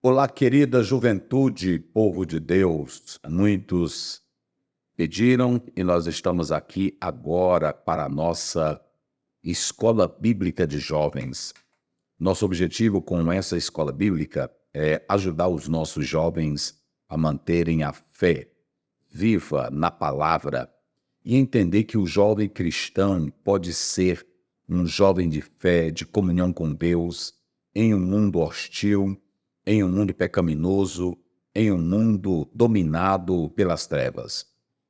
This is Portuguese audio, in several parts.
Olá, querida juventude, povo de Deus. Muitos pediram e nós estamos aqui agora para a nossa Escola Bíblica de Jovens. Nosso objetivo com essa escola bíblica é ajudar os nossos jovens a manterem a fé viva na palavra e entender que o jovem cristão pode ser um jovem de fé, de comunhão com Deus, em um mundo hostil, em um mundo pecaminoso, em um mundo dominado pelas trevas.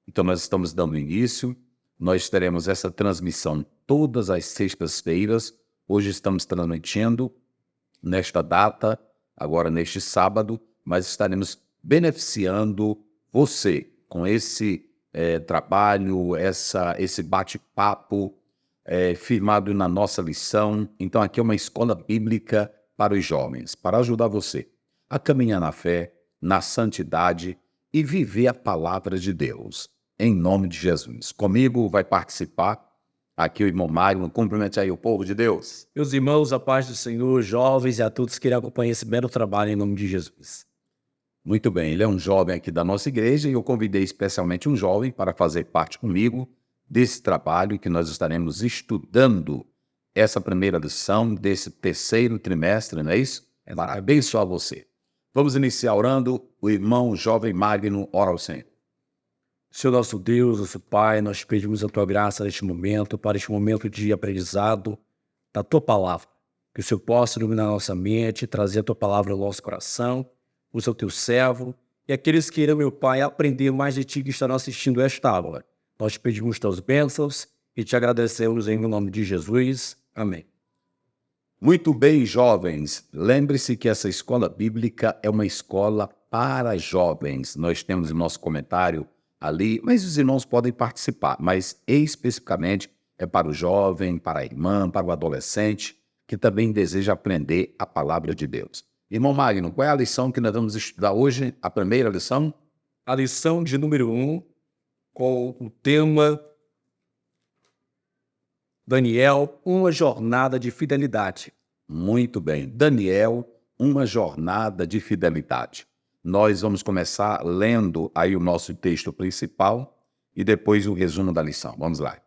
Então nós estamos dando início, nós teremos essa transmissão todas as sextas-feiras. Hoje estamos transmitindo nesta data, agora neste sábado, mas estaremos beneficiando você com esse trabalho, esse bate-papo firmado na nossa lição. Então aqui é uma escola bíblica para os jovens, para ajudar você a caminhar na fé, na santidade e viver a palavra de Deus, em nome de Jesus. Comigo vai participar aqui o irmão Mário. Cumprimente aí o povo de Deus. Meus irmãos, a paz do Senhor, jovens e a todos que irão acompanhar esse belo trabalho em nome de Jesus. Muito bem, ele é um jovem aqui da nossa igreja e eu convidei especialmente um jovem para fazer parte comigo desse trabalho que nós estaremos estudando essa primeira lição desse terceiro trimestre, não é isso? É para abençoar você. Vamos iniciar orando. O irmão jovem Magno, ora ao Senhor. Senhor nosso Deus, nosso Pai, nós pedimos a Tua graça neste momento, para este momento de aprendizado da Tua Palavra. Que o Senhor possa iluminar a nossa mente, trazer a Tua Palavra ao nosso coração, usa o Teu servo e aqueles que irão, meu Pai, aprender mais de Ti que estarão assistindo esta aula. Nós pedimos Tuas bênçãos e Te agradecemos em nome de Jesus. Amém. Muito bem, jovens. Lembre-se que essa escola bíblica é uma escola para jovens. Nós temos o nosso comentário ali, mas os irmãos podem participar, mas especificamente é para o jovem, para a irmã, para o adolescente, que também deseja aprender a palavra de Deus. Irmão Magno, qual é a lição que nós vamos estudar hoje? A primeira lição? A lição de número 1, com o tema Daniel, uma jornada de fidelidade. Muito bem. Daniel, uma jornada de fidelidade. Nós vamos começar lendo aí o nosso texto principal e depois o resumo da lição. Vamos lá.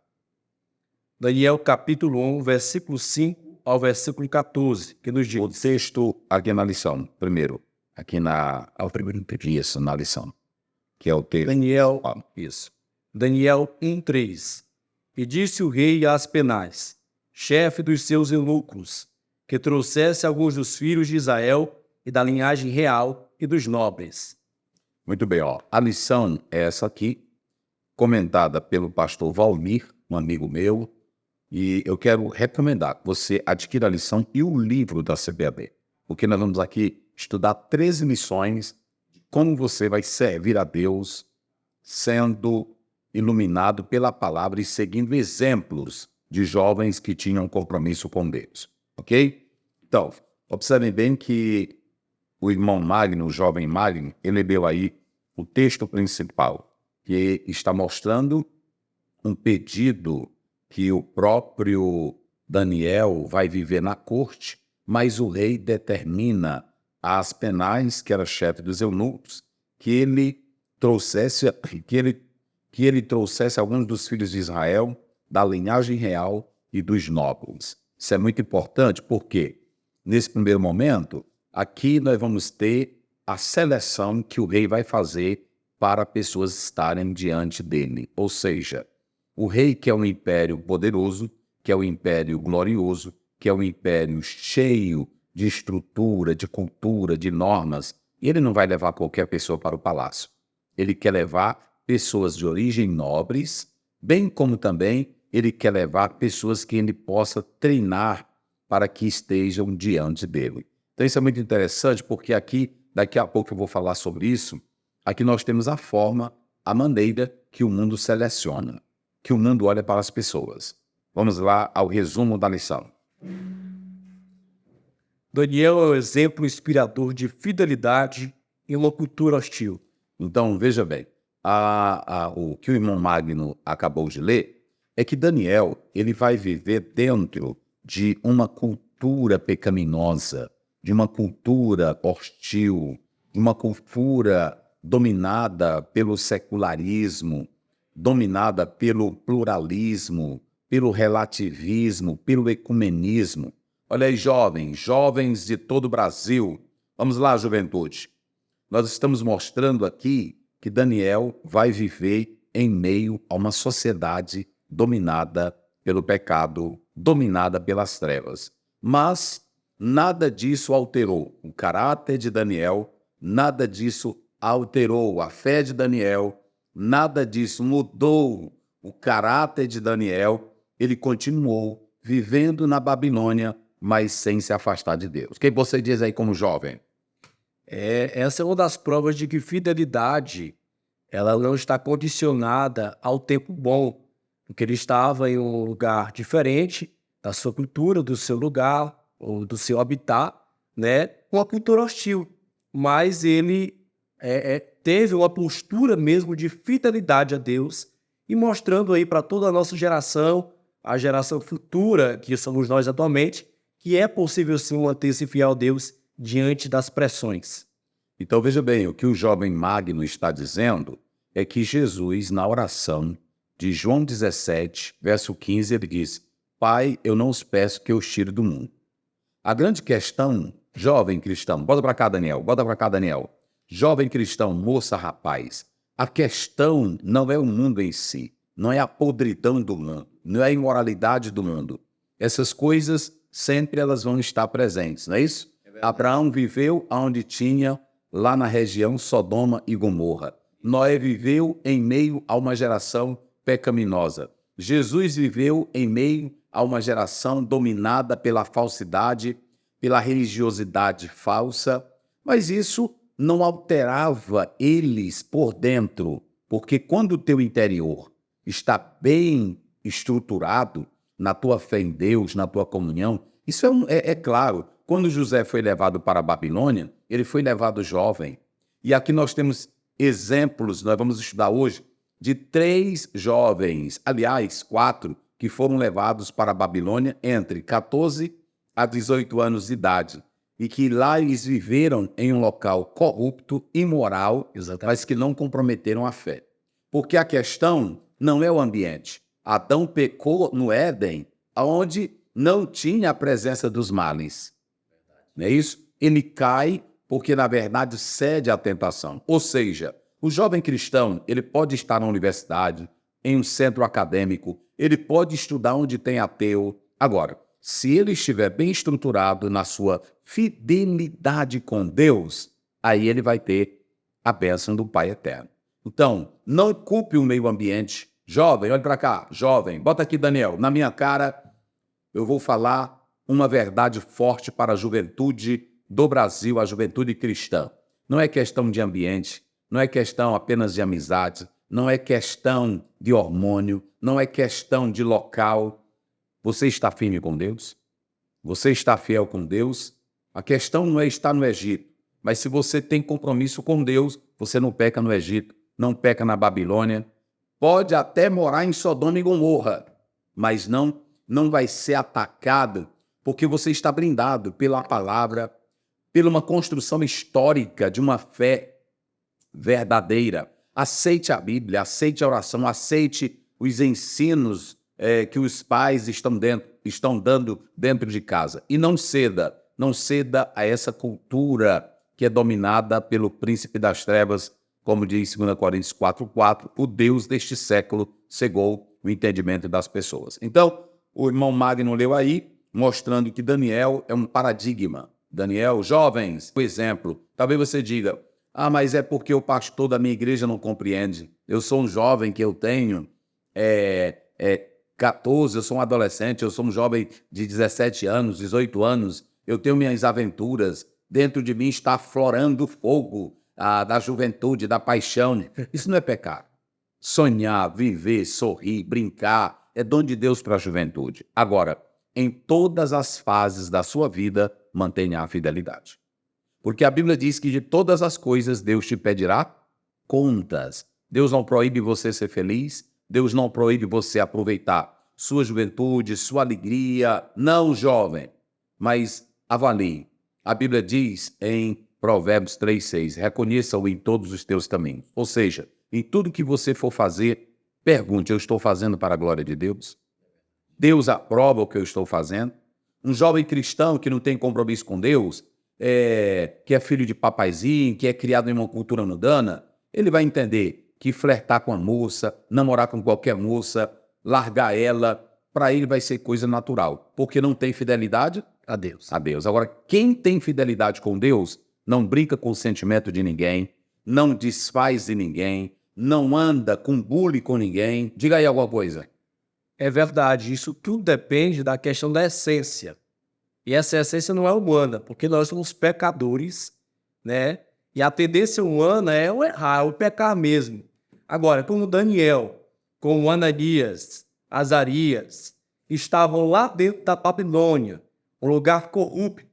Daniel, capítulo 1, versículo 5 ao versículo 14, que nos diz... O texto aqui na lição, primeiro, aqui ao primeiro isso, na lição, que é o texto. Daniel, isso. Daniel 1:3. E disse o rei a Aspenaz, chefe dos seus eunucos, que trouxesse alguns dos filhos de Israel e da linhagem real e dos nobres. Muito bem, ó. A lição é essa aqui, comentada pelo pastor Valmir, um amigo meu, e eu quero recomendar que você adquira a lição e o livro da CBAB, porque nós vamos aqui estudar 13 lições de como você vai servir a Deus sendo iluminado pela palavra e seguindo exemplos de jovens que tinham compromisso com Deus, ok? Então, observem bem que o irmão Magno, o jovem Magno, ele leu aí o texto principal, que está mostrando um pedido que o próprio Daniel vai viver na corte, mas o rei determina a Aspenaz, que era chefe dos eunucos, que ele trouxesse alguns dos filhos de Israel, da linhagem real e dos nobres. Isso é muito importante porque, nesse primeiro momento, aqui nós vamos ter a seleção que o rei vai fazer para pessoas estarem diante dele. Ou seja, o rei quer um império poderoso, quer um império glorioso, quer um império cheio de estrutura, de cultura, de normas. E ele não vai levar qualquer pessoa para o palácio. Ele quer levar pessoas de origem nobres, bem como também ele quer levar pessoas que ele possa treinar para que estejam diante dele. Então isso é muito interessante porque aqui, daqui a pouco eu vou falar sobre isso, aqui nós temos a forma, a maneira que o mundo seleciona, que o mundo olha para as pessoas. Vamos lá ao resumo da lição. Daniel é o exemplo inspirador de fidelidade em uma cultura hostil. Então, veja bem, o que o irmão Magno acabou de ler é que Daniel ele vai viver dentro de uma cultura pecaminosa, de uma cultura hostil, de uma cultura dominada pelo secularismo, dominada pelo pluralismo, pelo relativismo, pelo ecumenismo. Olha aí, jovens de todo o Brasil. Vamos lá, juventude. Nós estamos mostrando aqui que Daniel vai viver em meio a uma sociedade dominada pelo pecado, dominada pelas trevas. Mas nada disso alterou o caráter de Daniel, nada disso alterou a fé de Daniel, nada disso mudou o caráter de Daniel. Ele continuou vivendo na Babilônia, mas sem se afastar de Deus. O que você diz aí como jovem? Essa é uma das provas de que fidelidade ela não está condicionada ao tempo bom, porque ele estava em um lugar diferente da sua cultura, do seu lugar ou do seu habitat, né, com a cultura hostil. Mas ele teve uma postura mesmo de fidelidade a Deus e mostrando aí para toda a nossa geração, a geração futura, que somos nós atualmente, que é possível sim manter-se fiel a Deus diante das pressões. Então veja bem, o que o jovem Magno está dizendo é que Jesus, na oração de João 17, verso 15, ele diz: Pai, eu não os peço que eu os tire do mundo. A grande questão, jovem cristão, bota para cá, Daniel, bota para cá, Daniel. Jovem cristão, moça, rapaz, a questão não é o mundo em si, não é a podridão do mundo, não é a imoralidade do mundo. Essas coisas sempre elas vão estar presentes, não é isso? Abraão viveu onde tinha, lá na região Sodoma e Gomorra. Noé viveu em meio a uma geração pecaminosa. Jesus viveu em meio a uma geração dominada pela falsidade, pela religiosidade falsa, mas isso não alterava eles por dentro, porque quando o teu interior está bem estruturado na tua fé em Deus, na tua comunhão, isso é claro. Quando José foi levado para a Babilônia, ele foi levado jovem. E aqui nós temos exemplos, nós vamos estudar hoje, de 3 jovens, aliás, 4, que foram levados para a Babilônia entre 14 a 18 anos de idade. E que lá eles viveram em um local corrupto, imoral, mas que não comprometeram a fé. Porque a questão não é o ambiente. Adão pecou no Éden, onde não tinha a presença dos males. Não é isso? Ele cai porque, na verdade, cede à tentação. Ou seja, o jovem cristão, ele pode estar na universidade, em um centro acadêmico, ele pode estudar onde tem ateu. Agora, se ele estiver bem estruturado na sua fidelidade com Deus, aí ele vai ter a bênção do Pai Eterno. Então, não culpe o meio ambiente. Jovem, olha para cá. Jovem, bota aqui, Daniel. Na minha cara, eu vou falar uma verdade forte para a juventude do Brasil, a juventude cristã. Não é questão de ambiente, não é questão apenas de amizade, não é questão de hormônio, não é questão de local. Você está firme com Deus? Você está fiel com Deus? A questão não é estar no Egito, mas se você tem compromisso com Deus, você não peca no Egito, não peca na Babilônia. Pode até morar em Sodoma e Gomorra, mas não vai ser atacado porque você está blindado pela palavra, pela uma construção histórica de uma fé verdadeira. Aceite a Bíblia, aceite a oração, aceite os ensinos que os pais estão dando dentro de casa. E não ceda a essa cultura que é dominada pelo príncipe das trevas, como diz 2 Coríntios 4:4, o Deus deste século cegou o entendimento das pessoas. Então, o irmão Magno leu aí, mostrando que Daniel é um paradigma. Daniel, jovens, por exemplo, talvez você diga, mas é porque o pastor da minha igreja não compreende. Eu sou um jovem que eu tenho 14, eu sou um adolescente, eu sou um jovem de 17 anos, 18 anos, eu tenho minhas aventuras, dentro de mim está aflorando o fogo da juventude, da paixão. Isso não é pecado. Sonhar, viver, sorrir, brincar, é dom de Deus para a juventude. Agora, em todas as fases da sua vida, mantenha a fidelidade. Porque a Bíblia diz que de todas as coisas Deus te pedirá contas. Deus não proíbe você ser feliz, Deus não proíbe você aproveitar sua juventude, sua alegria. Não, jovem, mas avalie A Bíblia diz em Provérbios 3:6, reconheça-o em todos os teus caminhos. Ou seja, em tudo que você for fazer, pergunte, eu estou fazendo para a glória de Deus? Deus aprova o que eu estou fazendo? Um jovem cristão que não tem compromisso com Deus, que é filho de papaizinho, que é criado em uma cultura mundana, ele vai entender que flertar com a moça, namorar com qualquer moça, largar ela, para ele vai ser coisa natural, porque não tem fidelidade A Deus. a Deus. Agora, quem tem fidelidade com Deus, não brinca com o sentimento de ninguém, não desfaz de ninguém, não anda com bullying com ninguém. Diga aí alguma coisa. É verdade, isso tudo depende da questão da essência. E essa essência não é humana, porque nós somos pecadores, né? E a tendência humana é o errar, é o pecar mesmo. Agora, como Daniel, como Ananias, Azarias, estavam lá dentro da Babilônia, um lugar corrupto,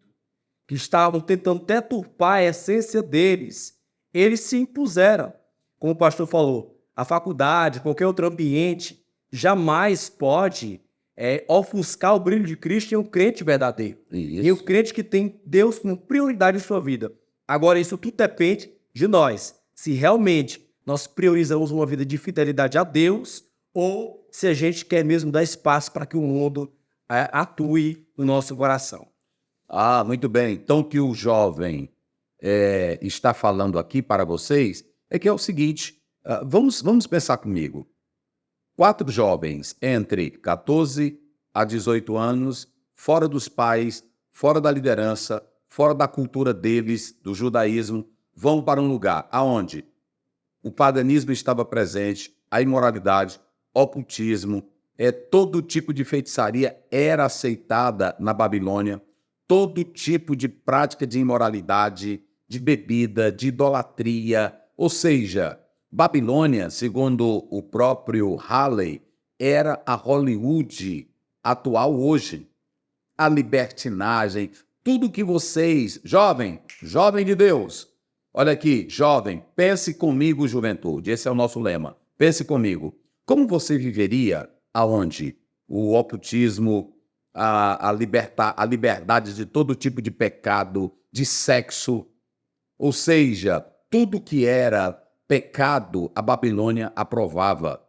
que estavam tentando deturpar a essência deles, eles se impuseram. Como o pastor falou, a faculdade, qualquer outro ambiente, jamais pode ofuscar o brilho de Cristo em um crente verdadeiro. E o crente que tem Deus como prioridade em sua vida. Agora, isso tudo depende de nós. Se realmente nós priorizamos uma vida de fidelidade a Deus ou se a gente quer mesmo dar espaço para que o mundo atue no nosso coração. Ah, muito bem. Então, o que o jovem está falando aqui para vocês é que é o seguinte, vamos pensar comigo. 4 jovens entre 14 a 18 anos, fora dos pais, fora da liderança, fora da cultura deles, do judaísmo, vão para um lugar aonde o paganismo estava presente, a imoralidade, ocultismo, todo tipo de feitiçaria era aceitada na Babilônia, todo tipo de prática de imoralidade, de bebida, de idolatria, ou seja, Babilônia, segundo o próprio Halley, era a Hollywood atual hoje. A libertinagem, tudo que vocês, jovem de Deus, olha aqui, jovem, pense comigo, juventude, esse é o nosso lema, pense comigo. Como você viveria aonde o ocultismo, a liberdade de todo tipo de pecado, de sexo, ou seja, tudo que era pecado, a Babilônia aprovava.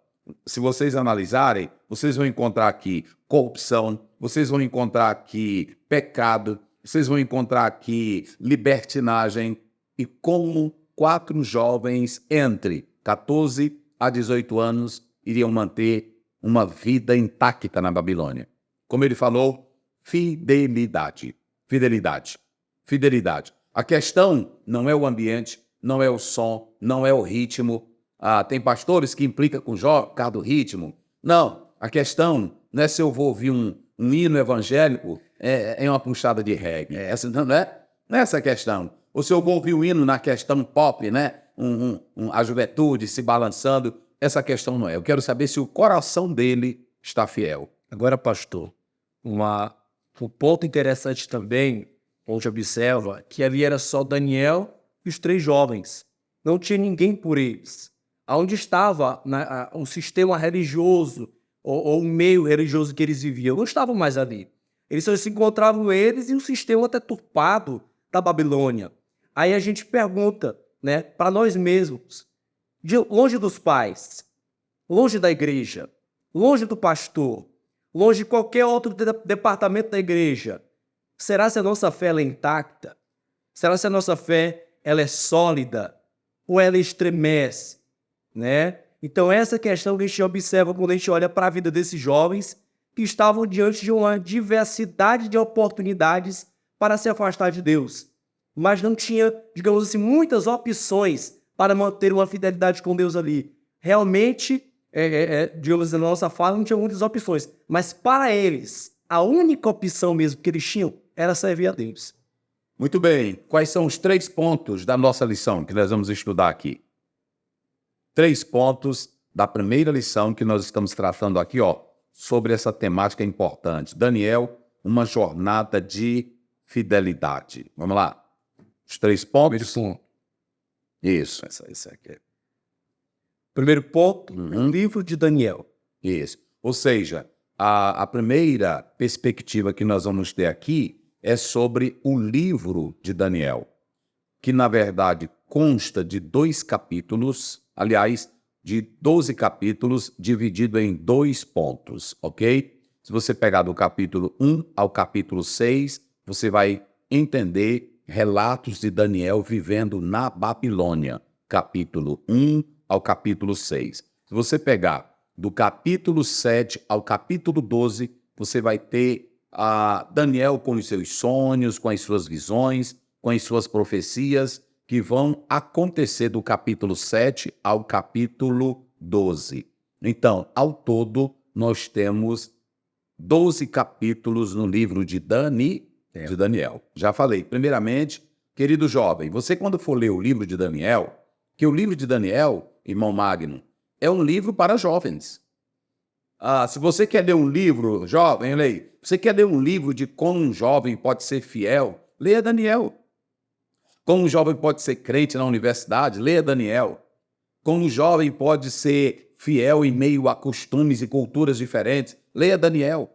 Se vocês analisarem, vocês vão encontrar aqui corrupção, vocês vão encontrar aqui pecado, vocês vão encontrar aqui libertinagem. E como 4 jovens entre 14 a 18 anos iriam manter uma vida intacta na Babilônia. Como ele falou, fidelidade. Fidelidade. Fidelidade. A questão não é o ambiente, não é o som, não é o ritmo. Tem pastores que implicam com por causa do ritmo. Não, a questão não é se eu vou ouvir um hino evangélico em uma puxada de reggae. Não é essa a questão. Ou se eu vou ouvir um hino na questão pop, né? A juventude se balançando. Essa questão não é. Eu quero saber se o coração dele está fiel. Agora, pastor, um ponto interessante também, onde observa que ali era só Daniel e os 3 jovens. Não tinha ninguém por eles. Onde estava o sistema religioso ou o meio religioso que eles viviam, não estavam mais ali. Eles só se encontravam eles e o sistema deturpado da Babilônia. Aí a gente pergunta, né, para nós mesmos, longe dos pais, longe da igreja, longe do pastor, longe de qualquer outro departamento da igreja, será se a nossa fé ela é intacta? Será se a nossa fé ela é sólida? Ou ela estremece? Né? Então essa questão que a gente observa quando a gente olha para a vida desses jovens que estavam diante de uma diversidade de oportunidades para se afastar de Deus. Mas não tinha, digamos assim, muitas opções para manter uma fidelidade com Deus ali. Realmente, digamos assim, na nossa fala, não tinha muitas opções. Mas para eles, a única opção mesmo que eles tinham era servir a Deus. Muito bem. Quais são os 3 pontos da nossa lição que nós vamos estudar aqui? 3 pontos da primeira lição que nós estamos tratando aqui, sobre essa temática importante. Daniel, uma jornada de fidelidade. Vamos lá. Os 3 pontos. Isso. Esse aqui. Primeiro ponto, o livro de Daniel. Isso. Ou seja, a primeira perspectiva que nós vamos ter aqui é sobre o livro de Daniel, que na verdade consta de 2 capítulos, aliás, de 12 capítulos, dividido em 2 pontos, ok? Se você pegar do capítulo 1 ao capítulo 6, você vai entender relatos de Daniel vivendo na Babilônia, capítulo 1 ao capítulo 6. Se você pegar do capítulo 7 ao capítulo 12, você vai ter Daniel com os seus sonhos, com as suas visões, com as suas profecias, que vão acontecer do capítulo 7 ao capítulo 12. Então, ao todo, nós temos 12 capítulos no livro de Daniel. Já falei, primeiramente, querido jovem, você quando for ler o livro de Daniel, que o livro de Daniel, irmão Magno, é um livro para jovens. Se você quer ler um livro, jovem, leia. Você quer ler um livro de como um jovem pode ser fiel, leia Daniel. Como um jovem pode ser crente na universidade, leia Daniel. Como um jovem pode ser fiel em meio a costumes e culturas diferentes, leia Daniel.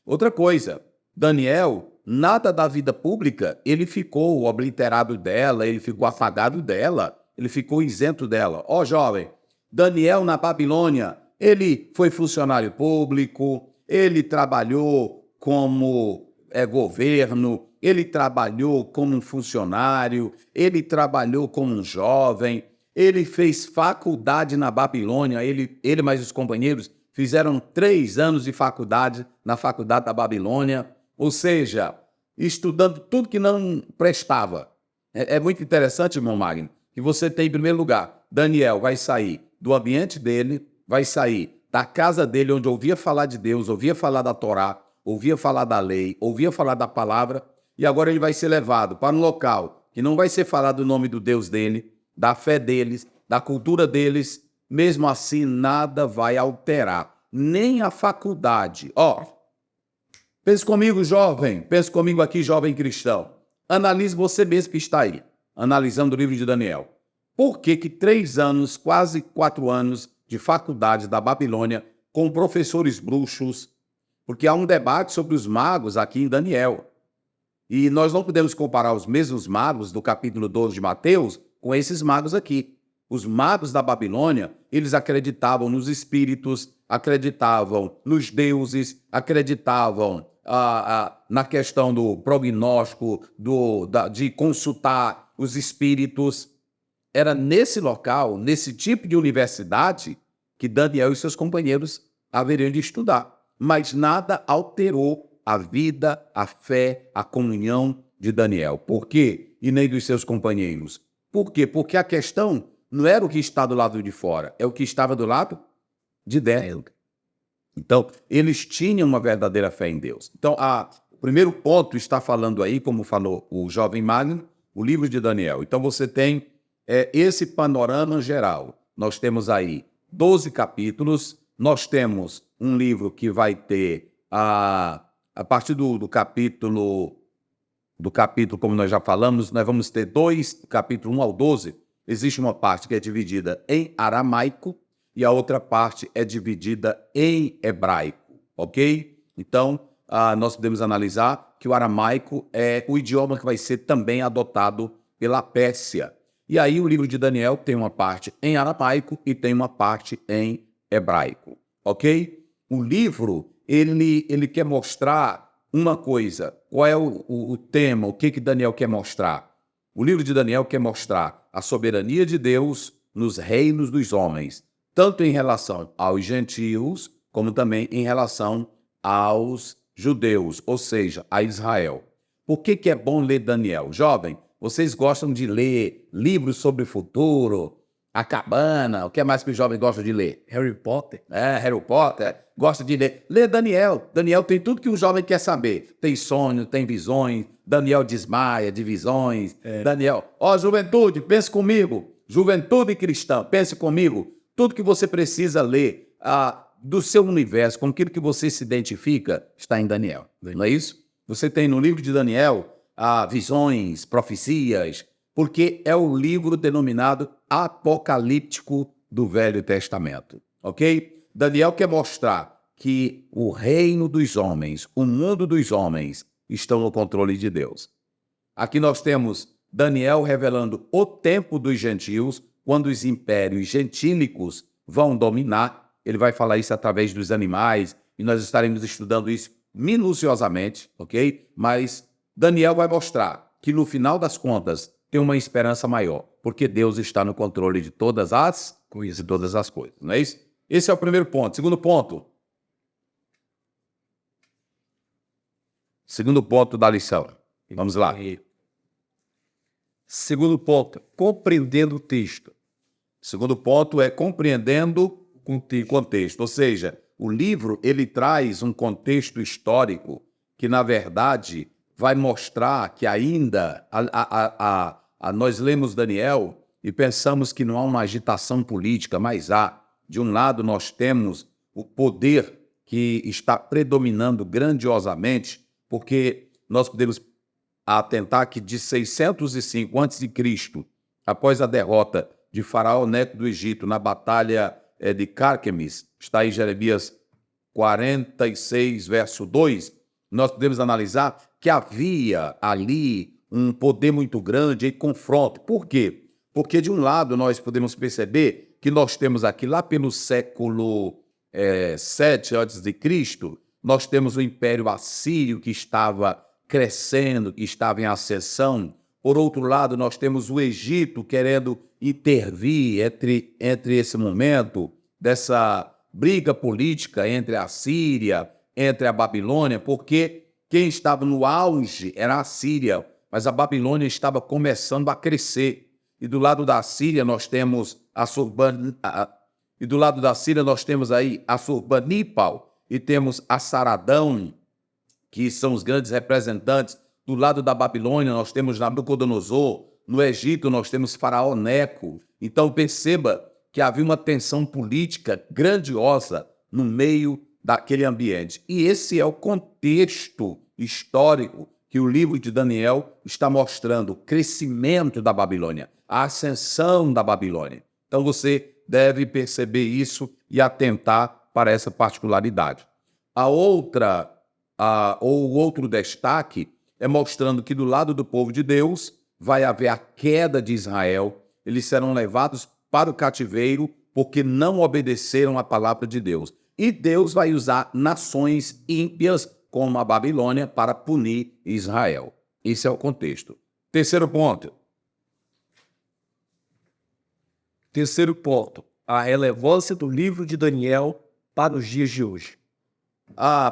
Outra coisa, Daniel, nada da vida pública, ele ficou obliterado dela, ele ficou afagado dela, ele ficou isento dela. Jovem, Daniel na Babilônia, ele foi funcionário público, ele trabalhou como governo, ele trabalhou como um funcionário, ele trabalhou como um jovem, ele fez faculdade na Babilônia, ele mais os companheiros fizeram 3 anos de faculdade na faculdade da Babilônia, ou seja, estudando tudo que não prestava. É muito interessante, irmão Magno, que você tem, em primeiro lugar, Daniel vai sair do ambiente dele, vai sair da casa dele, onde ouvia falar de Deus, ouvia falar da Torá, ouvia falar da lei, ouvia falar da palavra, e agora ele vai ser levado para um local que não vai ser falado o nome do Deus dele, da fé deles, da cultura deles. Mesmo assim, nada vai alterar, nem a faculdade. Pense comigo, jovem, pense comigo aqui, jovem cristão. Analise você mesmo que está aí, analisando o livro de Daniel. Por que 3 anos, quase 4 anos de faculdade da Babilônia, com professores bruxos? Porque há um debate sobre os magos aqui em Daniel. E nós não podemos comparar os mesmos magos do capítulo 12 de Mateus com esses magos aqui. Os magos da Babilônia, eles acreditavam nos espíritos, acreditavam nos deuses, acreditavam na questão do prognóstico, de consultar os espíritos. Era nesse local, nesse tipo de universidade, que Daniel e seus companheiros haveriam de estudar. Mas nada alterou a vida, a fé, a comunhão de Daniel. Por quê? E nem dos seus companheiros. Por quê? Porque a questão não era o que está do lado de fora, é o que estava do lado de dentro. Então, eles tinham uma verdadeira fé em Deus. Então, o primeiro ponto está falando aí, como falou o jovem Magno, o livro de Daniel. Então, você tem esse panorama geral. Nós temos aí 12 capítulos, nós temos um livro que vai ter, a partir do capítulo, como nós já falamos, nós vamos ter 2, capítulo 1 ao 12, existe uma parte que é dividida em aramaico e a outra parte é dividida em hebraico, ok? Então, nós podemos analisar que o aramaico é o idioma que vai ser também adotado pela Pérsia. E aí o livro de Daniel tem uma parte em aramaico e tem uma parte em hebraico, ok? O livro, ele quer mostrar uma coisa. Qual é o tema? O que Daniel quer mostrar? O livro de Daniel quer mostrar a soberania de Deus nos reinos dos homens, tanto em relação aos gentios, como também em relação aos judeus, ou seja, a Israel. Por que é bom ler Daniel? Jovem, vocês gostam de ler livros sobre o futuro, a cabana, o que mais que os jovens gostam de ler? Harry Potter. Harry Potter, gosta de ler. Lê Daniel. Daniel tem tudo que um jovem quer saber. Tem sonhos, tem visões. Daniel desmaia de visões. Daniel, juventude, pense comigo. Juventude cristã, pense comigo. Tudo que você precisa ler do seu universo, com aquilo que você se identifica, está em Daniel. Não é isso? Você tem no livro de Daniel visões, profecias, porque é o livro denominado apocalíptico do Velho Testamento, ok? Daniel quer mostrar que o reino dos homens, o mundo dos homens, estão no controle de Deus. Aqui nós temos Daniel revelando o tempo dos gentios, quando os impérios gentílicos vão dominar. Ele vai falar isso através dos animais, e nós estaremos estudando isso minuciosamente, ok? Mas Daniel vai mostrar que no final das contas tem uma esperança maior, porque Deus está no controle de todas as coisas, não é isso? Esse é o primeiro ponto. Segundo ponto da lição. Vamos lá. Segundo ponto, compreendendo o texto. Segundo ponto é compreendendo o contexto. Ou seja, o livro ele traz um contexto histórico que, na verdade, vai mostrar que ainda nós lemos Daniel e pensamos que não há uma agitação política, mas há. De um lado, nós temos o poder que está predominando grandiosamente, porque nós podemos atentar que de 605 a.C., após a derrota de Faraó Neco do Egito na batalha de Carquemis, está em Jeremias 46, verso 2, nós podemos analisar que havia ali um poder muito grande em confronto. Por quê? Porque, de um lado, nós podemos perceber que nós temos aqui, lá pelo século 7 a.C., nós temos o Império Assírio, que estava crescendo, que estava em ascensão. Por outro lado, nós temos o Egito querendo intervir entre esse momento dessa briga política entre a Síria, entre a Babilônia, porque quem estava no auge era a Síria, mas a Babilônia estava começando a crescer. E do lado da Síria nós temos aí Assurbanipal e temos Assaradão, que são os grandes representantes. Do lado da Babilônia nós temos Nabucodonosor, no Egito nós temos Faraó Neco. Então perceba que havia uma tensão política grandiosa no meio daquele ambiente. E esse é o contexto histórico que o livro de Daniel está mostrando: o crescimento da Babilônia, a ascensão da Babilônia. Então você deve perceber isso e atentar para essa particularidade. O outro destaque é mostrando que do lado do povo de Deus vai haver a queda de Israel. Eles serão levados para o cativeiro porque não obedeceram à palavra de Deus. E Deus vai usar nações ímpias como a Babilônia para punir Israel. Esse é o contexto. Terceiro ponto, a relevância do livro de Daniel para os dias de hoje.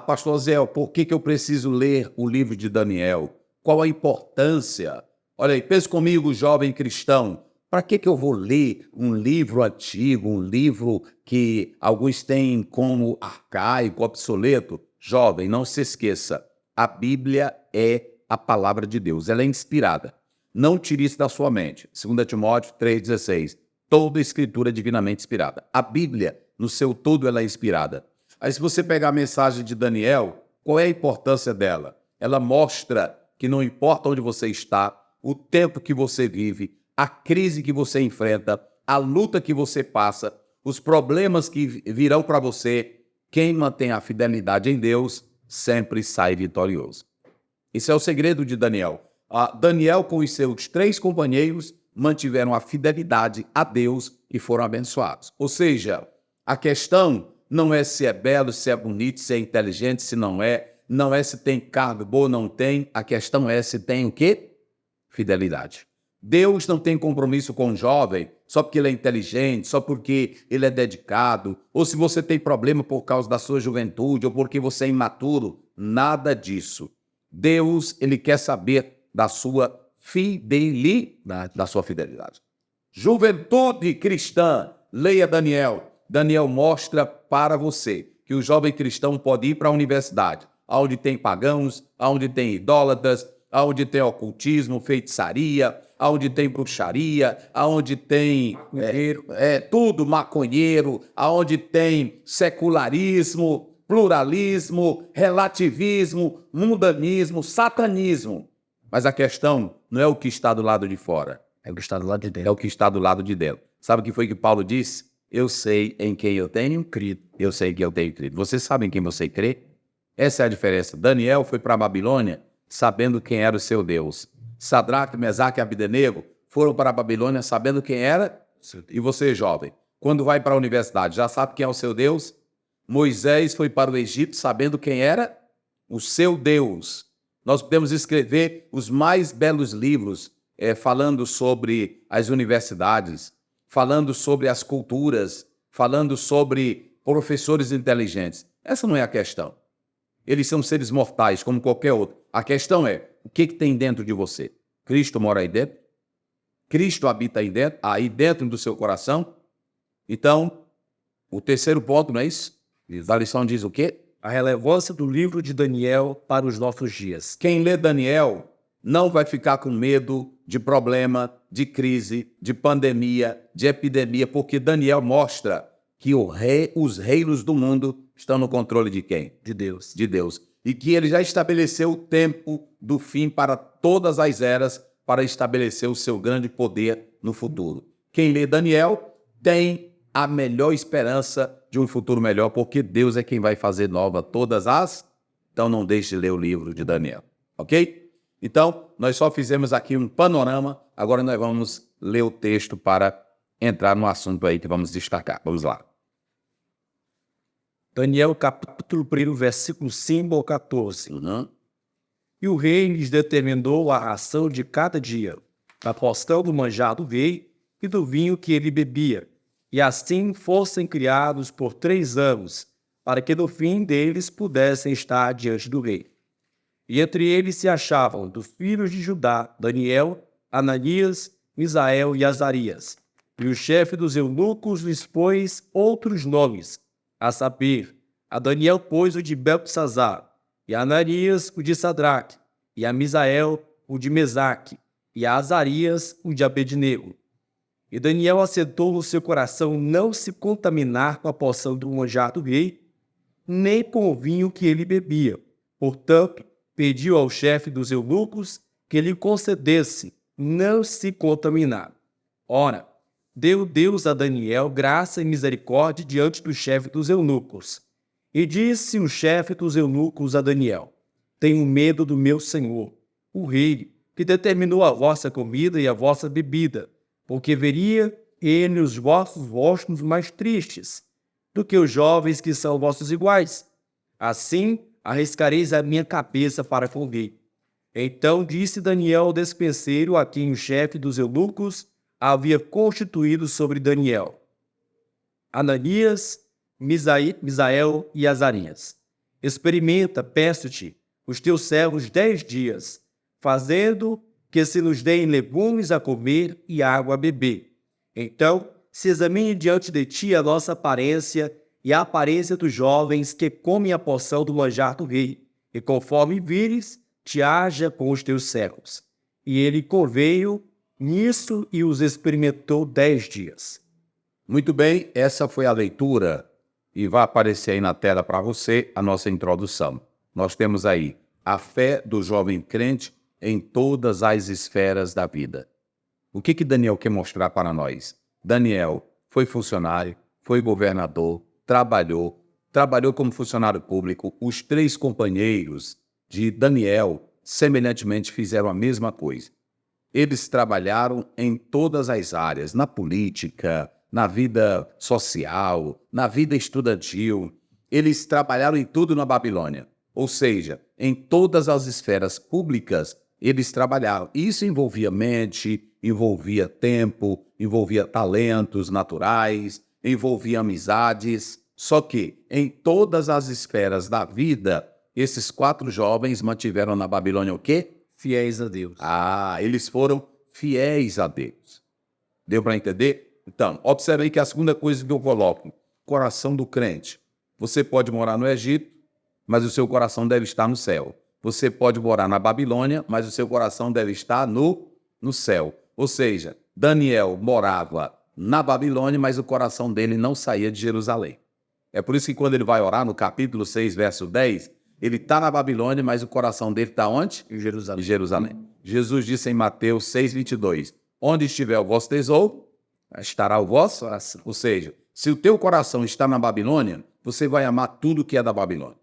Pastor Zé, por que eu preciso ler o livro de Daniel? Qual a importância? Olha aí, pense comigo, jovem cristão. Para que eu vou ler um livro antigo, um livro que alguns têm como arcaico, obsoleto? Jovem, não se esqueça, a Bíblia é a palavra de Deus, ela é inspirada. Não tire isso da sua mente. 2 Timóteo 3,16, toda a escritura é divinamente inspirada. A Bíblia, no seu todo, ela é inspirada. Aí, se você pegar a mensagem de Daniel, qual é a importância dela? Ela mostra que não importa onde você está, o tempo que você vive, a crise que você enfrenta, a luta que você passa, os problemas que virão para você, quem mantém a fidelidade em Deus sempre sai vitorioso. Esse é o segredo de Daniel. Daniel, com os seus 3 companheiros, mantiveram a fidelidade a Deus e foram abençoados. Ou seja, a questão não é se é belo, se é bonito, se é inteligente, se não é se tem carne boa ou não tem, a questão é se tem o quê? Fidelidade. Deus não tem compromisso com o jovem só porque ele é inteligente, só porque ele é dedicado, ou se você tem problema por causa da sua juventude, ou porque você é imaturo, nada disso. Deus, ele quer saber da sua fidelidade, Juventude cristã, leia Daniel. Daniel mostra para você que o jovem cristão pode ir para a universidade, onde tem pagãos, onde tem idólatras, onde tem ocultismo, feitiçaria, onde tem bruxaria, onde tem tudo maconheiro, onde tem secularismo, pluralismo, relativismo, mundanismo, satanismo. Mas a questão não é o que está do lado de fora, é o que está do lado de dentro. É o que está do lado de dentro. Sabe o que foi que Paulo disse? Eu sei em quem eu tenho crido. Eu sei que eu tenho crido. Você sabe em quem você crê? Essa é a diferença. Daniel foi para a Babilônia sabendo quem era o seu Deus. Sadraque, Mesaque e Abdenego foram para a Babilônia sabendo quem era. E você, jovem, quando vai para a universidade, já sabe quem é o seu Deus? Moisés foi para o Egito sabendo quem era o seu Deus. Nós podemos escrever os mais belos livros falando sobre as universidades, falando sobre as culturas, falando sobre professores inteligentes. Essa não é a questão. Eles são seres mortais, como qualquer outro. A questão é, o que tem dentro de você? Cristo mora aí dentro? Cristo habita aí dentro do seu coração? Então, o terceiro ponto, não é isso? A lição diz o quê? A relevância do livro de Daniel para os nossos dias. Quem lê Daniel não vai ficar com medo de problema, de crise, de pandemia, de epidemia, porque Daniel mostra que os reinos do mundo estão no controle de quem? De Deus. De Deus. E que ele já estabeleceu o tempo do fim para todas as eras, para estabelecer o seu grande poder no futuro. Quem lê Daniel tem a melhor esperança de um futuro melhor, porque Deus é quem vai fazer nova todas as... Então não deixe de ler o livro de Daniel, ok? Então, nós só fizemos aqui um panorama, agora nós vamos ler o texto para entrar no assunto aí que vamos destacar. Vamos lá. Daniel, capítulo 1, versículo 5 ao 14. E o rei lhes determinou a ração de cada dia, a porção do manjar do rei e do vinho que ele bebia, e assim fossem criados por 3 anos, para que no fim deles pudessem estar diante do rei. E entre eles se achavam, dos filhos de Judá, Daniel, Ananias, Misael e Azarias. E o chefe dos eunucos lhes pôs outros nomes, a saber, a Daniel pôs o de Beltesazar, e a Ananias o de Sadraque, e a Misael o de Mesaque, e a Azarias o de Abednego. E Daniel assentou no seu coração não se contaminar com a porção do manjar do rei, nem com o vinho que ele bebia. Portanto, pediu ao chefe dos eunucos que lhe concedesse não se contaminar. Ora, deu Deus a Daniel graça e misericórdia diante do chefe dos eunucos. E disse o chefe dos eunucos a Daniel: tenho medo do meu senhor, o rei, que determinou a vossa comida e a vossa bebida, porque veria ele os vossos rostos mais tristes do que os jovens que são vossos iguais. Assim, arriscareis a minha cabeça para com o rei. Então disse Daniel ao despenseiro, a quem o chefe dos eunucos havia constituído sobre Daniel: Ananias, Misael e Azarias, experimenta, peço-te, os teus servos 10 dias, fazendo que se nos deem legumes a comer e água a beber. Então se examine diante de ti a nossa aparência e a aparência dos jovens que comem a porção do manjar do rei, e conforme vires, te haja com os teus servos. E ele conveio nisso e os experimentou 10 dias. Muito bem, essa foi a leitura e vai aparecer aí na tela para você a nossa introdução. Nós temos aí a fé do jovem crente em todas as esferas da vida. O que Daniel quer mostrar para nós? Daniel foi funcionário, foi governador, trabalhou como funcionário público. Os 3 companheiros de Daniel, semelhantemente, fizeram a mesma coisa. Eles trabalharam em todas as áreas, na política, na vida social, na vida estudantil. Eles trabalharam em tudo na Babilônia. Ou seja, em todas as esferas públicas, eles trabalharam. Isso envolvia mente, envolvia tempo, envolvia talentos naturais, envolvia amizades. Só que, em todas as esferas da vida, esses 4 jovens mantiveram na Babilônia o quê? Fiéis a Deus. Eles foram fiéis a Deus. Deu para entender? Então, observe aí que a segunda coisa que eu coloco, coração do crente. Você pode morar no Egito, mas o seu coração deve estar no céu. Você pode morar na Babilônia, mas o seu coração deve estar no céu. Ou seja, Daniel morava na Babilônia, mas o coração dele não saía de Jerusalém. É por isso que quando ele vai orar no capítulo 6, verso 10, ele está na Babilônia, mas o coração dele está onde? Em Jerusalém. Em Jerusalém. Jesus disse em Mateus 6, 22, onde estiver o vosso tesouro, estará o vosso coração. Ou seja, se o teu coração está na Babilônia, você vai amar tudo que é da Babilônia.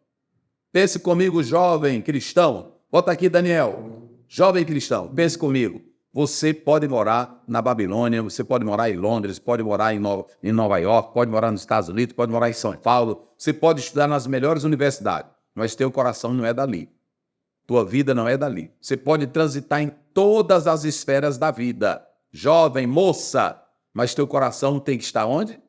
Pense comigo, jovem cristão, Bota aqui, Daniel. Jovem cristão, pense comigo. Você pode morar na Babilônia, você pode morar em Londres, pode morar em Nova York, pode morar nos Estados Unidos, pode morar em São Paulo, você pode estudar nas melhores universidades, mas teu coração não é dali. Tua vida não é dali. Você pode transitar em todas as esferas da vida. Jovem, moça, mas teu coração tem que estar onde? No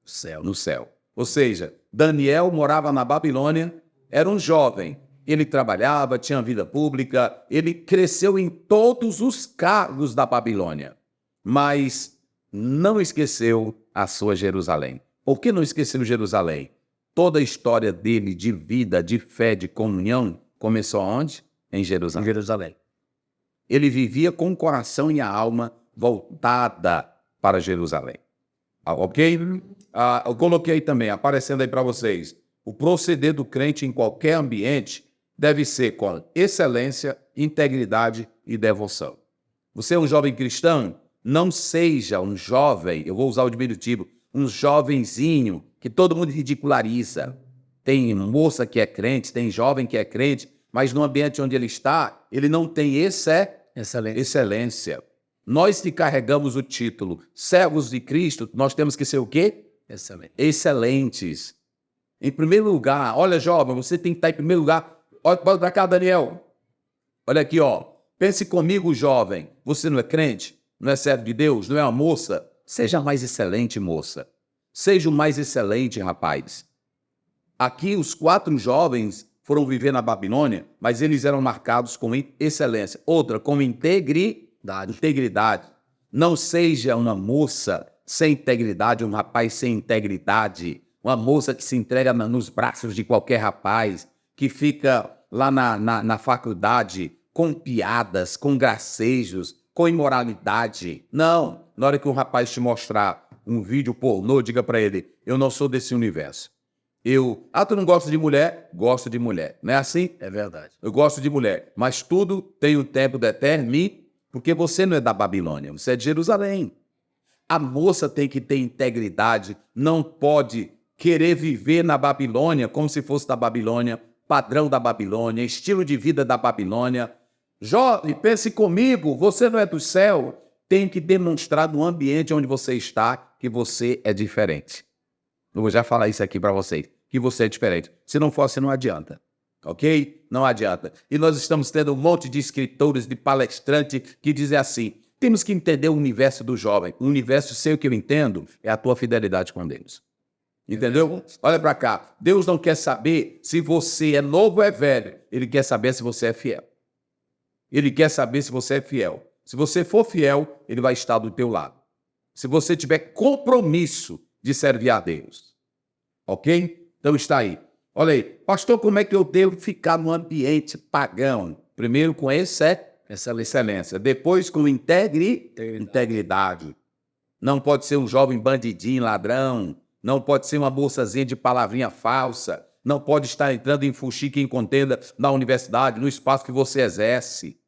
céu. No céu. Ou seja, Daniel morava na Babilônia, era um jovem. Ele trabalhava, tinha vida pública, ele cresceu em todos os cargos da Babilônia, mas não esqueceu a sua Jerusalém. Por que não esqueceu Jerusalém? Toda a história dele de vida, de fé, de comunhão, começou onde? Em Jerusalém. Em Jerusalém. Ele vivia com o coração e a alma voltada para Jerusalém. Ok? Eu coloquei também, aparecendo aí para vocês, o proceder do crente em qualquer ambiente deve ser com excelência, integridade e devoção. Você é um jovem cristão? Não seja um jovem, eu vou usar o diminutivo, um jovenzinho que todo mundo ridiculariza. Tem moça que é crente, tem jovem que é crente, mas no ambiente onde ele está, ele não tem excelência. Nós que carregamos o título servos de Cristo, nós temos que ser o quê? Excelentes. Em primeiro lugar, olha, jovem, você tem que estar em primeiro lugar. Olha para cá, Daniel. Olha aqui, ó. Pense comigo, jovem. Você não é crente? Não é servo de Deus? Não é uma moça? Seja mais excelente, moça. Seja o mais excelente, rapaz. Aqui, os 4 jovens foram viver na Babilônia, mas eles eram marcados com excelência. Outra, com integridade. Não seja uma moça sem integridade, um rapaz sem integridade. Uma moça que se entrega nos braços de qualquer rapaz, que fica lá na faculdade com piadas, com gracejos, com imoralidade. Não. Na hora que um rapaz te mostrar um vídeo pornô, diga para ele, eu não sou desse universo. Tu não gosta de mulher? Gosto de mulher. Não é assim? É verdade. Eu gosto de mulher. Mas tudo tem o tempo determinado, porque você não é da Babilônia, você é de Jerusalém. A moça tem que ter integridade, não pode querer viver na Babilônia como se fosse da Babilônia, padrão da Babilônia, estilo de vida da Babilônia. Jovem, pense comigo, você não é do céu. Tem que demonstrar no ambiente onde você está que você é diferente. Eu vou já falar isso aqui para vocês, que você é diferente. Se não for assim, não adianta. Ok? Não adianta. E nós estamos tendo um monte de escritores, de palestrantes que dizem assim, temos que entender o universo do jovem. O universo, sei o que eu entendo, é a tua fidelidade com Deus. Entendeu? Olha para cá. Deus não quer saber se você é novo ou é velho. Ele quer saber se você é fiel. Ele quer saber se você é fiel. Se você for fiel, ele vai estar do teu lado. Se você tiver compromisso de servir a Deus. Ok? Então está aí. Olha aí. Pastor, como é que eu devo ficar no ambiente pagão? Primeiro com excelência. Depois com integridade. Não pode ser um jovem bandidinho, ladrão. Não pode ser uma moçazinha de palavrinha falsa. Não pode estar entrando em fuxique em contenda na universidade, no espaço que você exerce.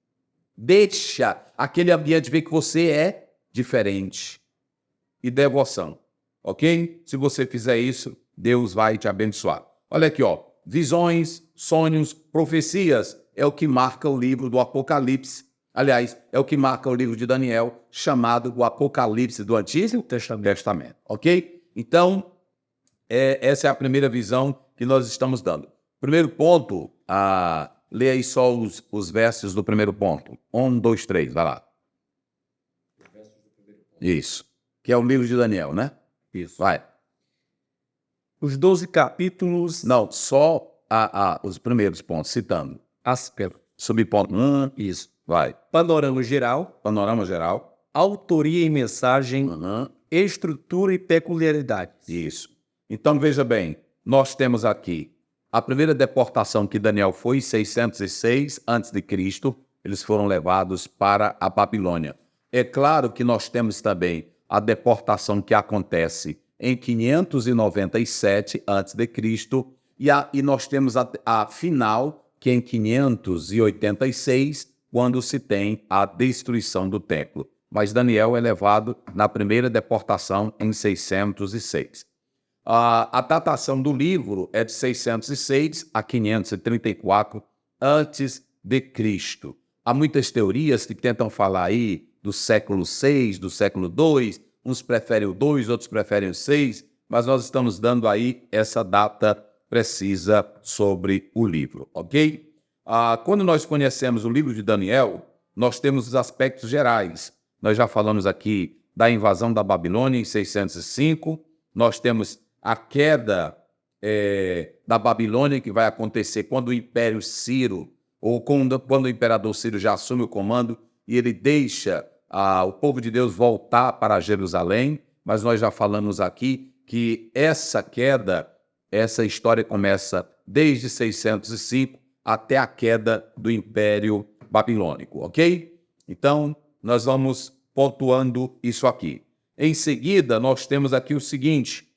Deixa aquele ambiente ver que você é diferente. E devoção. Ok? Se você fizer isso, Deus vai te abençoar. Olha aqui, ó. Visões, sonhos, profecias é o que marca o livro do Apocalipse. Aliás, é o que marca o livro de Daniel, chamado o Apocalipse do Antigo Testamento. Ok? Então, essa é a primeira visão que nós estamos dando. Primeiro ponto, lê aí só os versos do primeiro ponto. 1, 2, 3, vai lá. Isso. Que é o livro de Daniel, né? Isso. Vai. Os 12 capítulos... Não, só os primeiros pontos, citando. Subponto 1. Isso. Vai. Panorama geral. Panorama geral. Autoria e mensagem. Estrutura e peculiaridades. Isso. Então, veja bem, nós temos aqui a primeira deportação que Daniel foi em 606 a.C., eles foram levados para a Babilônia. É claro que nós temos também a deportação que acontece em 597 a.C., e nós temos a final, que é em 586, quando se tem a destruição do templo. Mas Daniel é levado na primeira deportação em 606. A datação do livro é de 606 a 534 a.C. de Cristo. Há muitas teorias que tentam falar aí do século VI, do século II, uns preferem o 2, outros preferem o 6, mas nós estamos dando aí essa data precisa sobre o livro, ok? Quando nós conhecemos o livro de Daniel, nós temos os aspectos gerais. Nós já falamos aqui da invasão da Babilônia em 605, nós temos a queda da Babilônia, que vai acontecer quando o Império Ciro, ou quando o Imperador Ciro já assume o comando e ele deixa o povo de Deus voltar para Jerusalém, mas nós já falamos aqui que essa queda, essa história começa desde 605 até a queda do Império Babilônico, ok? Então, nós vamos pontuando isso aqui. Em seguida, nós temos aqui o seguinte,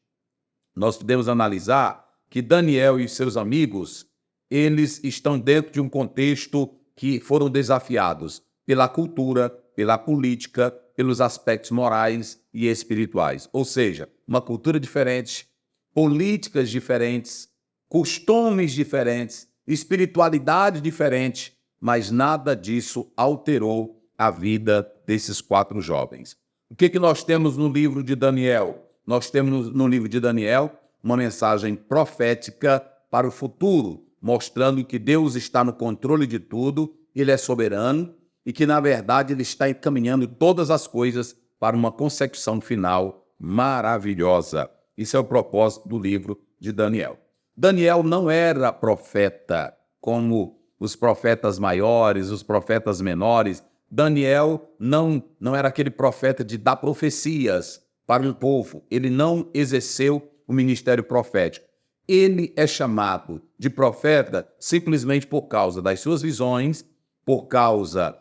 nós podemos analisar que Daniel e seus amigos, eles estão dentro de um contexto que foram desafiados pela cultura, pela política, pelos aspectos morais e espirituais. Ou seja, uma cultura diferente, políticas diferentes, costumes diferentes, espiritualidade diferente, mas nada disso alterou a vida desses 4 jovens. O que nós temos no livro de Daniel? Nós temos no livro de Daniel uma mensagem profética para o futuro, mostrando que Deus está no controle de tudo, Ele é soberano e que, na verdade, Ele está encaminhando todas as coisas para uma consecução final maravilhosa. Isso é o propósito do livro de Daniel. Daniel não era profeta como os profetas maiores, os profetas menores. Daniel não era aquele profeta de dar profecias para o povo. Ele não exerceu o ministério profético. Ele é chamado de profeta simplesmente por causa das suas visões, por causa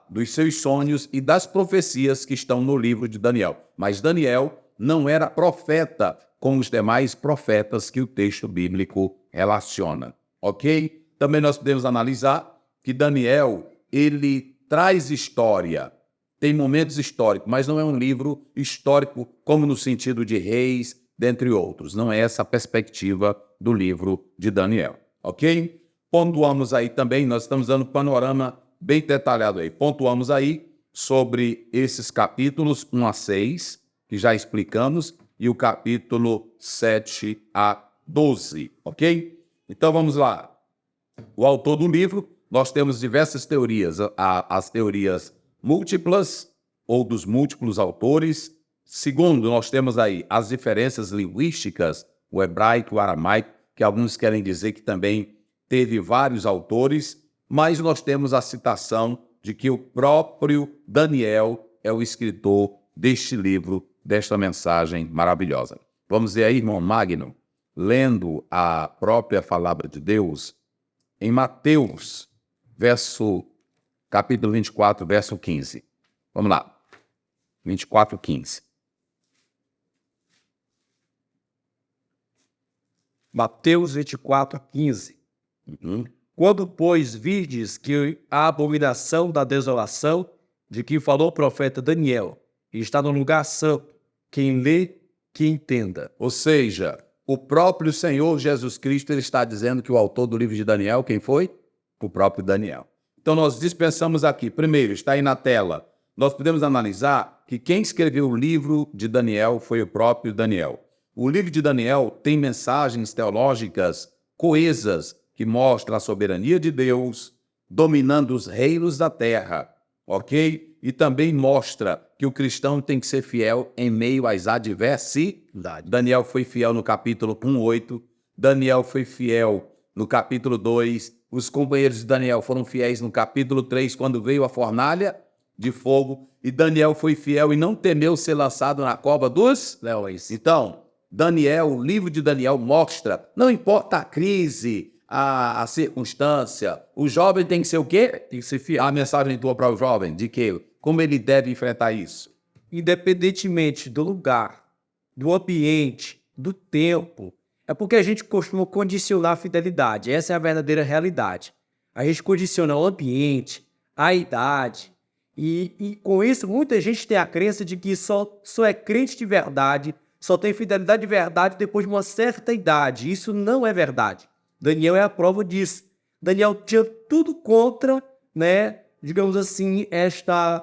dos seus sonhos e das profecias que estão no livro de Daniel. Mas Daniel não era profeta como os demais profetas que o texto bíblico relaciona, ok? Também nós podemos analisar que Daniel, ele traz história, tem momentos históricos, mas não é um livro histórico como no sentido de reis, dentre outros. Não é essa a perspectiva do livro de Daniel, ok? Pontuamos aí também, nós estamos dando um panorama bem detalhado aí. Pontuamos aí sobre esses capítulos 1 a 6, que já explicamos, e o capítulo 7 a 12, ok? Então vamos lá. O autor do livro, nós temos diversas teorias, as teorias múltiplas ou dos múltiplos autores. Segundo, nós temos aí as diferenças linguísticas, o hebraico, o aramaico, que alguns querem dizer que também teve vários autores, mas nós temos a citação de que o próprio Daniel é o escritor deste livro, desta mensagem maravilhosa. Vamos ver aí, irmão Magno, lendo a própria palavra de Deus, em Mateus, capítulo 24, verso 15. Vamos lá. 24, 15. Mateus 24, 15. Quando, pois, virdes que a abominação da desolação, de que falou o profeta Daniel, está no lugar santo, quem lê, que entenda. Ou seja, o próprio Senhor Jesus Cristo ele está dizendo que o autor do livro de Daniel, quem foi? O próprio Daniel. Então nós dispensamos aqui, primeiro, está aí na tela, nós podemos analisar que quem escreveu o livro de Daniel foi o próprio Daniel. O livro de Daniel tem mensagens teológicas coesas que mostram a soberania de Deus dominando os reinos da terra, ok? E também mostra que o cristão tem que ser fiel em meio às adversidades. Daniel foi fiel no capítulo 1:8, Daniel foi fiel no capítulo 2, os companheiros de Daniel foram fiéis no capítulo 3, quando veio a fornalha de fogo, e Daniel foi fiel e não temeu ser lançado na cova dos leões. Então, Daniel, o livro de Daniel mostra, não importa a crise, a circunstância, o jovem tem que ser o quê? Tem que ser fiel. A mensagem tua para o jovem, de que? Como ele deve enfrentar isso? Independentemente do lugar, do ambiente, do tempo, é porque a gente costuma condicionar a fidelidade. Essa é a verdadeira realidade. A gente condiciona o ambiente, a idade, e com isso muita gente tem a crença de que só é crente de verdade, só tem fidelidade de verdade depois de uma certa idade. Isso não é verdade. Daniel é a prova disso. Daniel tinha tudo contra, né, digamos assim, esta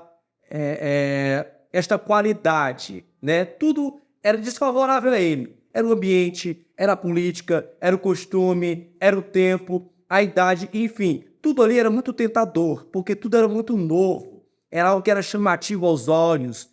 qualidade, né? Tudo era desfavorável a ele. Era o ambiente, era a política, era o costume, era o tempo, a idade, enfim. Tudo ali era muito tentador, porque tudo era muito novo. Era algo que era chamativo aos olhos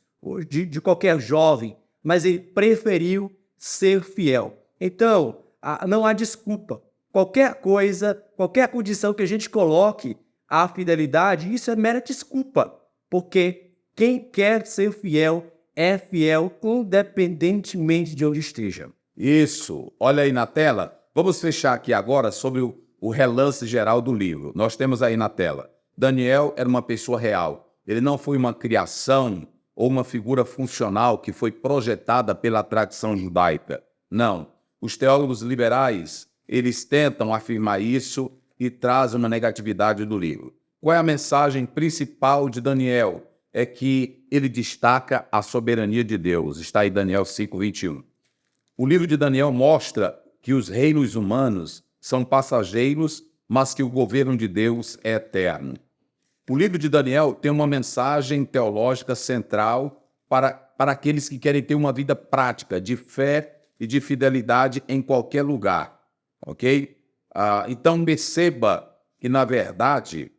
de qualquer jovem, mas ele preferiu ser fiel. Então, não há desculpa. Qualquer coisa, qualquer condição que a gente coloque à fidelidade, isso é mera desculpa, porque quem quer ser fiel é fiel independentemente de onde esteja. Isso. Olha aí na tela. Vamos fechar aqui agora sobre o relance geral do livro. Nós temos aí na tela. Daniel era uma pessoa real. Ele não foi uma criação ou uma figura funcional que foi projetada pela tradição judaica. Não. Os teólogos liberais, eles tentam afirmar isso e trazem uma negatividade do livro. Qual é a mensagem principal de Daniel? É que ele destaca a soberania de Deus. Está aí Daniel 5:21. O livro de Daniel mostra que os reinos humanos são passageiros, mas que o governo de Deus é eterno. O livro de Daniel tem uma mensagem teológica central para aqueles que querem ter uma vida prática, de fé e de fidelidade em qualquer lugar, ok? Então perceba que, na verdade,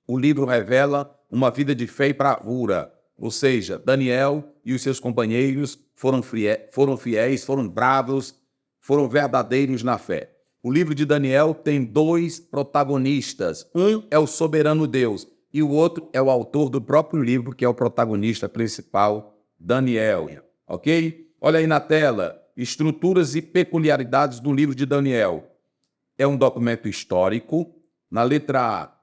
o livro revela uma vida de fé e bravura, ou seja, Daniel e os seus companheiros foram fiéis, foram bravos, foram verdadeiros na fé. O livro de Daniel tem dois protagonistas. Um é o soberano Deus e o outro é o autor do próprio livro, que é o protagonista principal, Daniel. Ok? Olha aí na tela, estruturas e peculiaridades do livro de Daniel. É um documento histórico. Na letra A,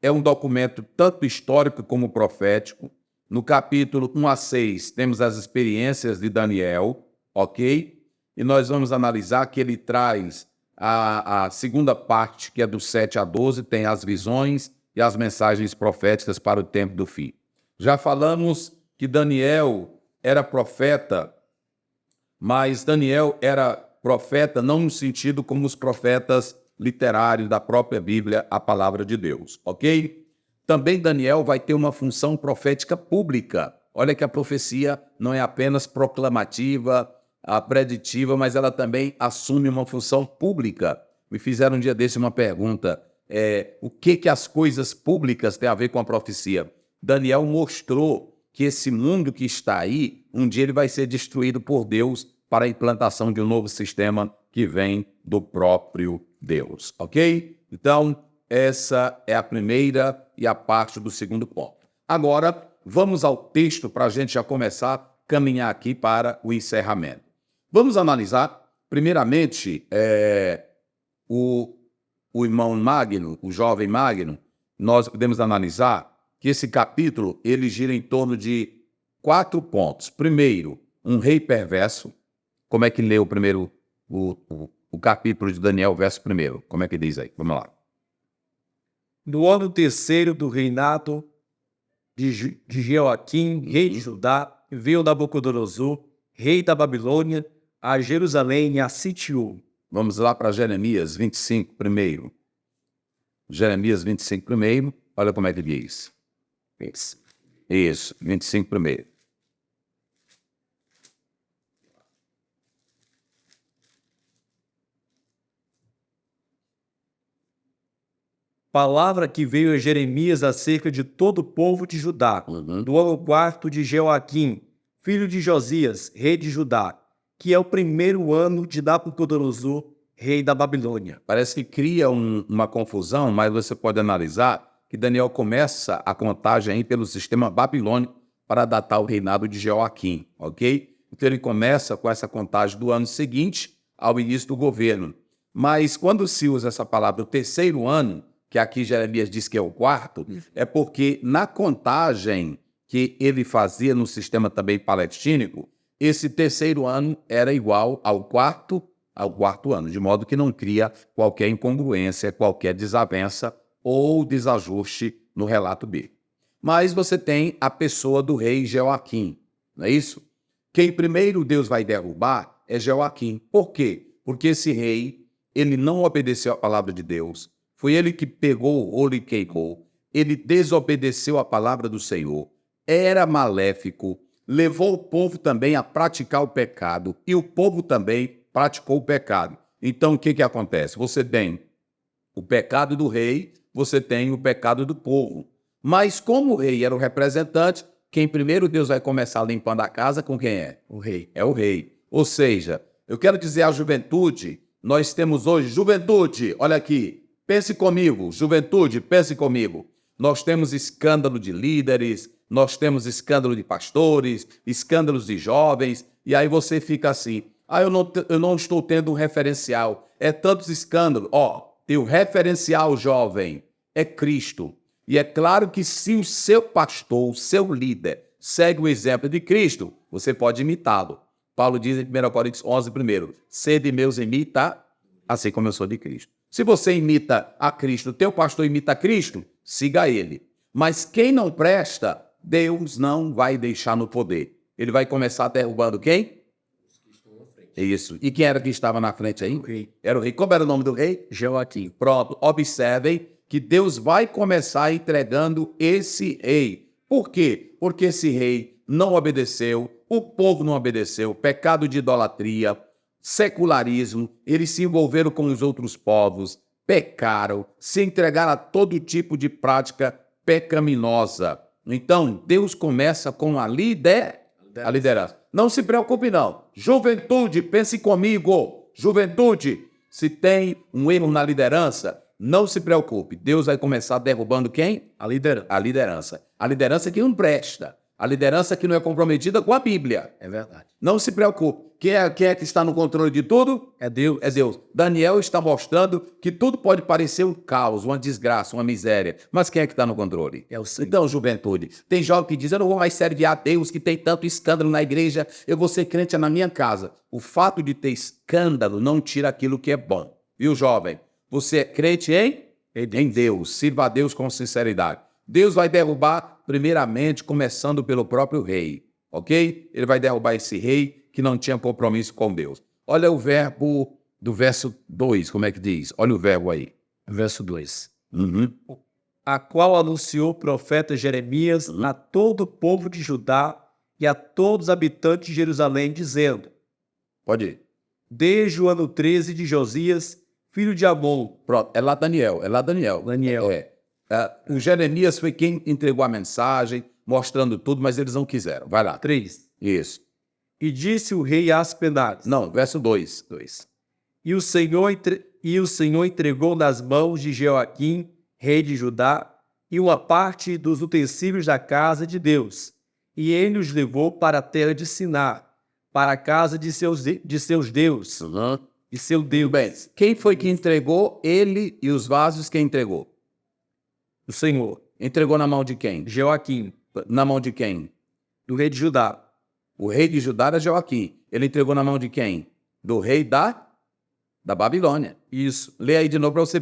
é um documento tanto histórico como profético. No capítulo 1 a 6, temos as experiências de Daniel, ok? E nós vamos analisar que ele traz a segunda parte, que é do 7 a 12, tem as visões e as mensagens proféticas para o tempo do fim. Já falamos que Daniel era profeta, mas Daniel era profeta não no sentido como os profetas literários da própria Bíblia, a palavra de Deus, ok? Também Daniel vai ter uma função profética pública. Olha que a profecia não é apenas proclamativa, preditiva, mas ela também assume uma função pública. Me fizeram um dia desse uma pergunta, o que as coisas públicas têm a ver com a profecia? Daniel mostrou que esse mundo que está aí, um dia ele vai ser destruído por Deus para a implantação de um novo sistema que vem do próprio Deus, ok? Então, essa é a primeira e a parte do segundo ponto. Agora, vamos ao texto para a gente já começar a caminhar aqui para o encerramento. Vamos analisar, primeiramente, o irmão Magno, o jovem Magno. Nós podemos analisar que esse capítulo ele gira em torno de 4 pontos. Primeiro, um rei perverso. Como é que lê o primeiro, o capítulo de Daniel, verso 1? Como é que diz aí? Vamos lá. No ano terceiro do reinado de Jeoaquim, rei de Judá, veio Nabucodonosor, rei da Babilônia, a Jerusalém e a sitiou. Vamos lá para Jeremias 25 primeiro. Jeremias 25 primeiro. Olha como é que diz. Isso, 25 primeiro. Palavra que veio a Jeremias acerca de todo o povo de Judá, do ano 4 de Jeoaquim, filho de Josias, rei de Judá, que é o primeiro ano de Nabucodonosor, rei da Babilônia. Parece que cria uma confusão, mas você pode analisar que Daniel começa a contagem aí pelo sistema babilônico para datar o reinado de Jeoaquim, ok? Então ele começa com essa contagem do ano seguinte ao início do governo. Mas quando se usa essa palavra, o terceiro ano, que aqui Jeremias diz que é o quarto, é porque na contagem que ele fazia no sistema também palestínico, esse terceiro ano era igual ao quarto ano, de modo que não cria qualquer incongruência, qualquer desavença ou desajuste no relato bíblico. Mas você tem a pessoa do rei Jeoaquim, não é isso? Quem primeiro Deus vai derrubar é Jeoaquim. Por quê? Porque esse rei, ele não obedeceu à palavra de Deus, Foi ele que pegou o rolo e queimou. Ele desobedeceu a palavra do Senhor. Era maléfico. Levou o povo também a praticar o pecado. E o povo também praticou o pecado. Então, o que acontece? Você tem o pecado do rei, você tem o pecado do povo. Mas como o rei era o representante, quem primeiro Deus vai começar limpando a casa com quem é? O rei. É o rei. Ou seja, eu quero dizer à juventude, nós temos hoje, juventude, olha aqui, pense comigo, juventude, pense comigo. Nós temos escândalo de líderes, nós temos escândalo de pastores, escândalos de jovens, e aí você fica assim, eu não estou tendo um referencial, é tantos escândalos. Teu referencial, jovem, é Cristo. E é claro que se o seu pastor, o seu líder, segue o exemplo de Cristo, você pode imitá-lo. Paulo diz em 1 Coríntios 11, primeiro, sede meus imita, assim como eu sou de Cristo. Se você imita a Cristo, teu pastor imita a Cristo, siga ele. Mas quem não presta, Deus não vai deixar no poder. Ele vai começar derrubando quem? Isso. E quem era que estava na frente aí? O rei. Era o rei. Como era o nome do rei? Joaquim. Pronto. Observem que Deus vai começar entregando esse rei. Por quê? Porque esse rei não obedeceu, o povo não obedeceu, pecado de idolatria, secularismo, eles se envolveram com os outros povos, pecaram, se entregaram a todo tipo de prática pecaminosa. Então, Deus começa com a liderança. Não se preocupe, não. Juventude, pense comigo. Juventude, se tem um erro na liderança, não se preocupe. Deus vai começar derrubando quem? A liderança. A liderança. A liderança que não presta. A liderança que não é comprometida com a Bíblia. É verdade. Não se preocupe. Quem é que está no controle de tudo? É Deus. É Deus. Daniel está mostrando que tudo pode parecer um caos, uma desgraça, uma miséria. Mas quem é que está no controle? É o Senhor. Então, juventude, tem jovem que diz, eu não vou mais servir a Deus, que tem tanto escândalo na igreja, eu vou ser crente na minha casa. O fato de ter escândalo não tira aquilo que é bom. Viu, jovem? Você é crente em Deus. Sirva a Deus com sinceridade. Deus vai derrubar, primeiramente, começando pelo próprio rei. Ok? Ele vai derrubar esse rei que não tinha compromisso com Deus. Olha o verbo do verso 2, como é que diz? Olha o verbo aí. Verso 2. Uhum. A qual anunciou o profeta Jeremias a todo o povo de Judá e a todos os habitantes de Jerusalém, dizendo: Pode ir. desde o ano 13 de Josias, filho de Amon. Pronto, é lá Daniel. Daniel. O Jeremias foi quem entregou a mensagem, mostrando tudo, mas eles não quiseram. Vai lá. 3. Isso. E disse o rei a Aspenaz. Não, verso 2. E o Senhor entregou nas mãos de Joaquim, rei de Judá, e uma parte dos utensílios da casa de Deus. E ele os levou para a terra de Siná, para a casa de seus deuses. Uhum. E seu Deus. Bem, quem foi que entregou? Ele e os vasos, quem entregou? O Senhor. Entregou na mão de quem? Joaquim, Na mão de quem? do rei de Judá. O rei de Judá era Joaquim. Ele entregou na mão de quem? Do rei da Babilônia. Isso. Lê aí de novo para você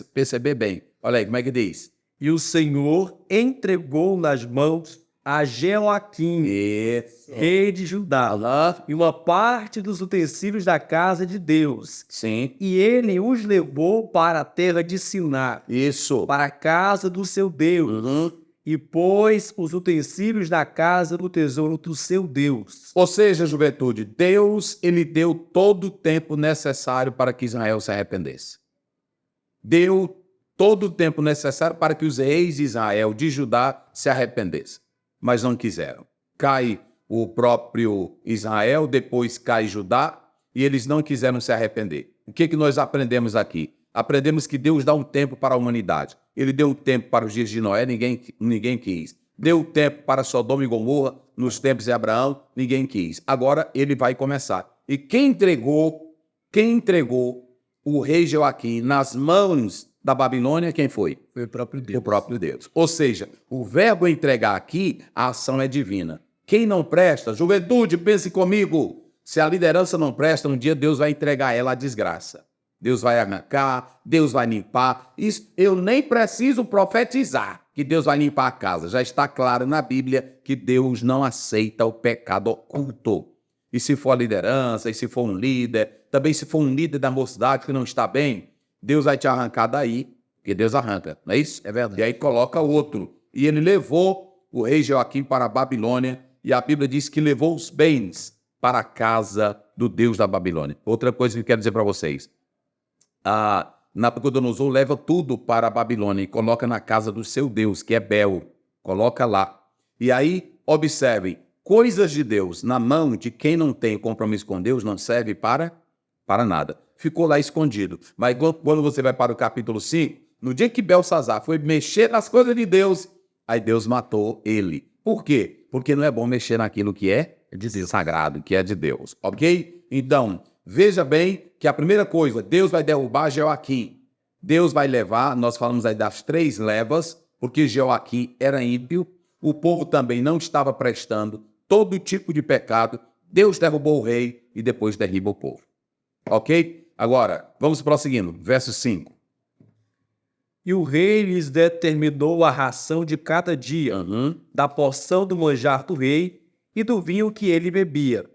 perceber bem. Olha aí, como é que diz? E o Senhor entregou nas mãos a Joaquim, Isso. rei de Judá, e uma parte dos utensílios da casa de Deus. Sim. E ele os levou para a terra de Siná, Isso. para a casa do seu Deus, Uhum. e pôs os utensílios da casa no tesouro do seu Deus. Ou seja, juventude, Deus, ele deu todo o tempo necessário para que Israel se arrependesse. Deu todo o tempo necessário para que os reis de Israel, de Judá, se arrependessem. Mas não quiseram. Cai o próprio Israel, depois cai Judá, e eles não quiseram se arrepender. O que nós aprendemos aqui? Aprendemos que Deus dá um tempo para a humanidade. Ele deu um tempo para os dias de Noé, ninguém quis. Deu um tempo para Sodoma e Gomorra, nos tempos de Abraão, ninguém quis. Agora ele vai começar. E quem entregou o rei Joaquim nas mãos da Babilônia, quem foi? Foi o próprio Deus. O próprio Deus. Ou seja, o verbo entregar aqui, a ação é divina. Quem não presta, juventude, pense comigo. Se a liderança não presta, um dia Deus vai entregar ela à desgraça. Deus vai arrancar, Deus vai limpar. Isso, eu nem preciso profetizar que Deus vai limpar a casa. Já está claro na Bíblia que Deus não aceita o pecado oculto. E se for a liderança, e se for um líder, também se for um líder da mocidade que não está bem, Deus vai te arrancar daí Porque Deus arranca, não é isso? É verdade. E aí coloca outro. E ele levou o rei Joaquim para a Babilônia, e a Bíblia diz que levou os bens para a casa do Deus da Babilônia. Outra coisa que eu quero dizer para vocês. Nabucodonosor leva tudo para a Babilônia e coloca na casa do seu Deus, que é Bel. Coloca lá. E aí, observem, coisas de Deus na mão de quem não tem compromisso com Deus não serve para nada. Ficou lá escondido. Mas quando você vai para o capítulo 5, no dia que Belsazar foi mexer nas coisas de Deus, aí Deus matou ele. Por quê? Porque não é bom mexer naquilo que é de Deus, sagrado, que é de Deus. Ok? Então, veja bem que a primeira coisa, Deus vai derrubar Joaquim. Deus vai levar, nós falamos aí das 3 levas, porque Joaquim era ímpio, o povo também não estava prestando, todo tipo de pecado, Deus derrubou o rei e depois derriba o povo. Ok? Agora, vamos prosseguindo. Verso 5. E o rei lhes determinou a ração de cada dia, da porção do manjar do rei e do vinho que ele bebia,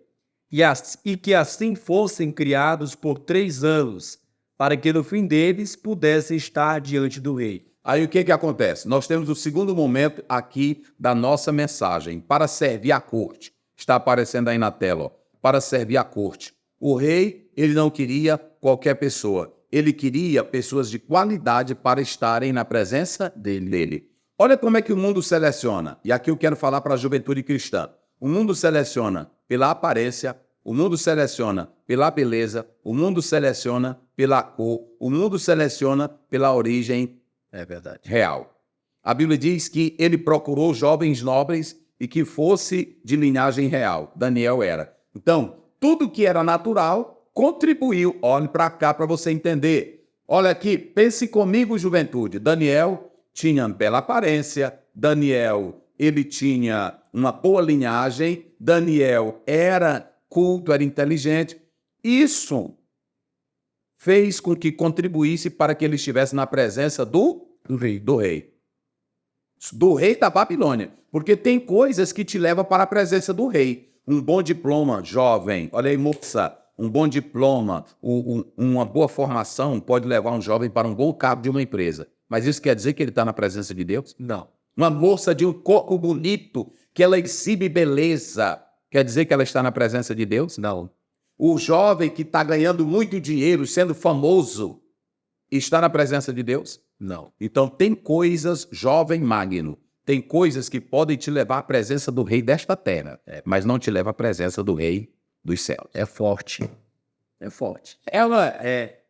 e que assim fossem criados por 3 anos, para que no fim deles pudessem estar diante do rei. Aí o que acontece? Nós temos o segundo momento aqui da nossa mensagem, para servir a corte. Está aparecendo aí na tela, ó, para servir a corte. O rei, ele não queria qualquer pessoa. Ele queria pessoas de qualidade para estarem na presença dele. Olha como é que o mundo seleciona. E aqui eu quero falar para a juventude cristã. O mundo seleciona pela aparência, o mundo seleciona pela beleza, o mundo seleciona pela cor, o mundo seleciona pela origem real. A Bíblia diz que ele procurou jovens nobres e que fosse de linhagem real. Daniel era. Então, tudo que era natural contribuiu. Olhe para cá para você entender. Olha aqui, pense comigo, juventude. Daniel tinha bela aparência. Daniel, ele tinha uma boa linhagem. Daniel era culto, era inteligente. Isso fez com que contribuísse para que ele estivesse na presença do rei. Do rei da Babilônia. Porque tem coisas que te levam para a presença do rei. Um bom diploma, jovem. Olha aí, moça. Um bom diploma, uma boa formação pode levar um jovem para um bom cabo de uma empresa. Mas isso quer dizer que ele está na presença de Deus? Não. Uma moça de um corpo bonito, que ela exibe beleza, quer dizer que ela está na presença de Deus? Não. O jovem que está ganhando muito dinheiro, sendo famoso, está na presença de Deus? Não. Então tem coisas, jovem Magno, tem coisas que podem te levar à presença do rei desta terra, mas não te leva à presença do rei dos céus. É forte. É forte. Ela é.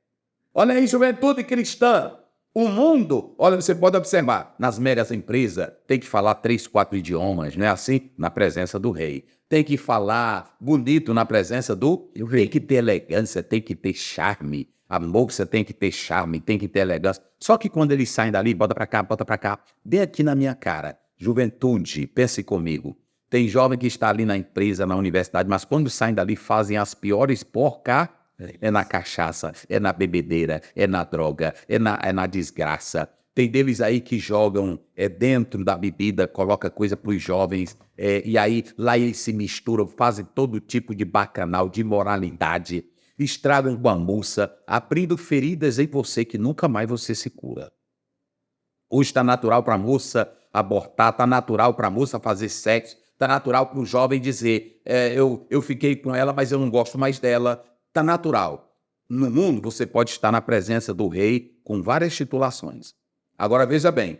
Olha aí, juventude cristã. O mundo, olha, você pode observar, nas médias empresas, tem que falar 3, 4 idiomas, não é assim? Na presença do rei. Tem que falar bonito na presença do rei. Tem que ter elegância, tem que ter charme. A moça tem que ter charme, tem que ter elegância. Só que quando eles saem dali, bota pra cá, bem aqui na minha cara. Juventude, pense comigo. Tem jovem que está ali na empresa, na universidade, mas quando saem dali fazem as piores porcas. É na cachaça, é na bebedeira, é na droga, é na desgraça. Tem deles aí que jogam dentro da bebida, coloca coisa para os jovens, e aí lá eles se misturam, fazem todo tipo de bacanal, de imoralidade, estragam com a moça, abrindo feridas em você que nunca mais você se cura. Hoje está natural para a moça abortar, está natural para a moça fazer sexo, está natural para o jovem dizer, eu fiquei com ela, mas eu não gosto mais dela. Está natural. No mundo, você pode estar na presença do rei com várias titulações. Agora, veja bem.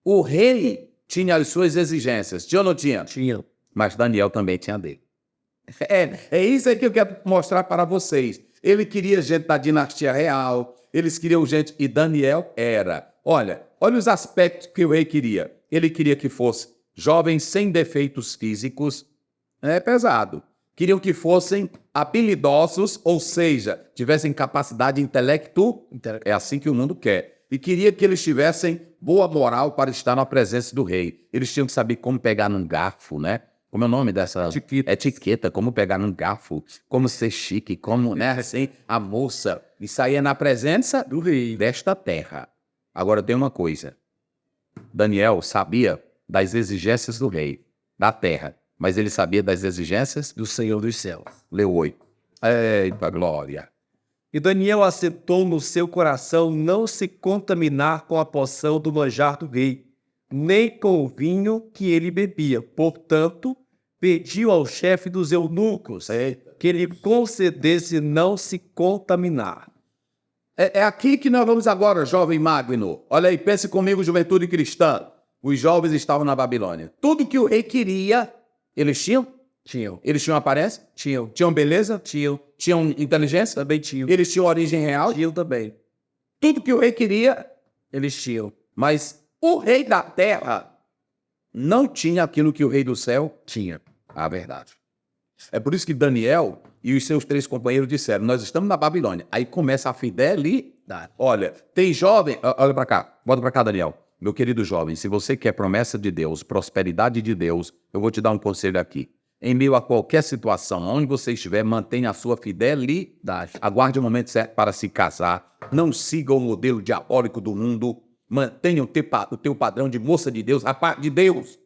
O rei tinha as suas exigências. Tinha ou não tinha? Tinha. Mas Daniel também tinha dele. É isso aí que eu quero mostrar para vocês. Ele queria gente da dinastia real. Eles queriam gente... E Daniel era. Olha os aspectos que o rei queria. Ele queria que fosse jovens sem defeitos físicos. É pesado. Queriam que fossem habilidosos, ou seja, tivessem capacidade intelectual. É assim que o mundo quer. E queria que eles tivessem boa moral para estar na presença do rei. Eles tinham que saber como pegar num garfo, né? Como é o nome dessa? Etiqueta. Como pegar num garfo, como ser chique, como, né? Assim, a moça. Isso aí é na presença do rei desta terra. Agora tem uma coisa. Daniel sabia das exigências do rei, da terra. Mas ele sabia das exigências do Senhor dos céus. Leu 8. Eita glória! E Daniel acertou no seu coração não se contaminar com a poção do manjar do rei, nem com o vinho que ele bebia. Portanto, pediu ao chefe dos eunucos que lhe concedesse não se contaminar. É aqui que nós vamos agora, jovem Magno. Olha aí, pense comigo, juventude cristã. Os jovens estavam na Babilônia. Tudo que o rei queria, eles tinham? Tinham. Eles tinham aparência? Tinham. Tinham beleza? Tinham. Tinham inteligência? Também tinham. Eles tinham origem real? Tinham também. Tudo que o rei queria, Eles tinham. mas o rei da terra não tinha aquilo que o rei do céu Tinha. a verdade. É por isso que Daniel e os seus 3 companheiros disseram, nós estamos na Babilônia. Aí começa a fidelidade. Olha, tem jovem... Olha para cá, volta para cá, Daniel. Meu querido jovem, se você quer promessa de Deus, prosperidade de Deus, eu vou te dar um conselho aqui. Em meio a qualquer situação, onde você estiver, mantenha a sua fidelidade. Aguarde o momento certo para se casar. Não siga o modelo diabólico do mundo. Mantenha o teu padrão de moça de Deus, rapaz de Deus.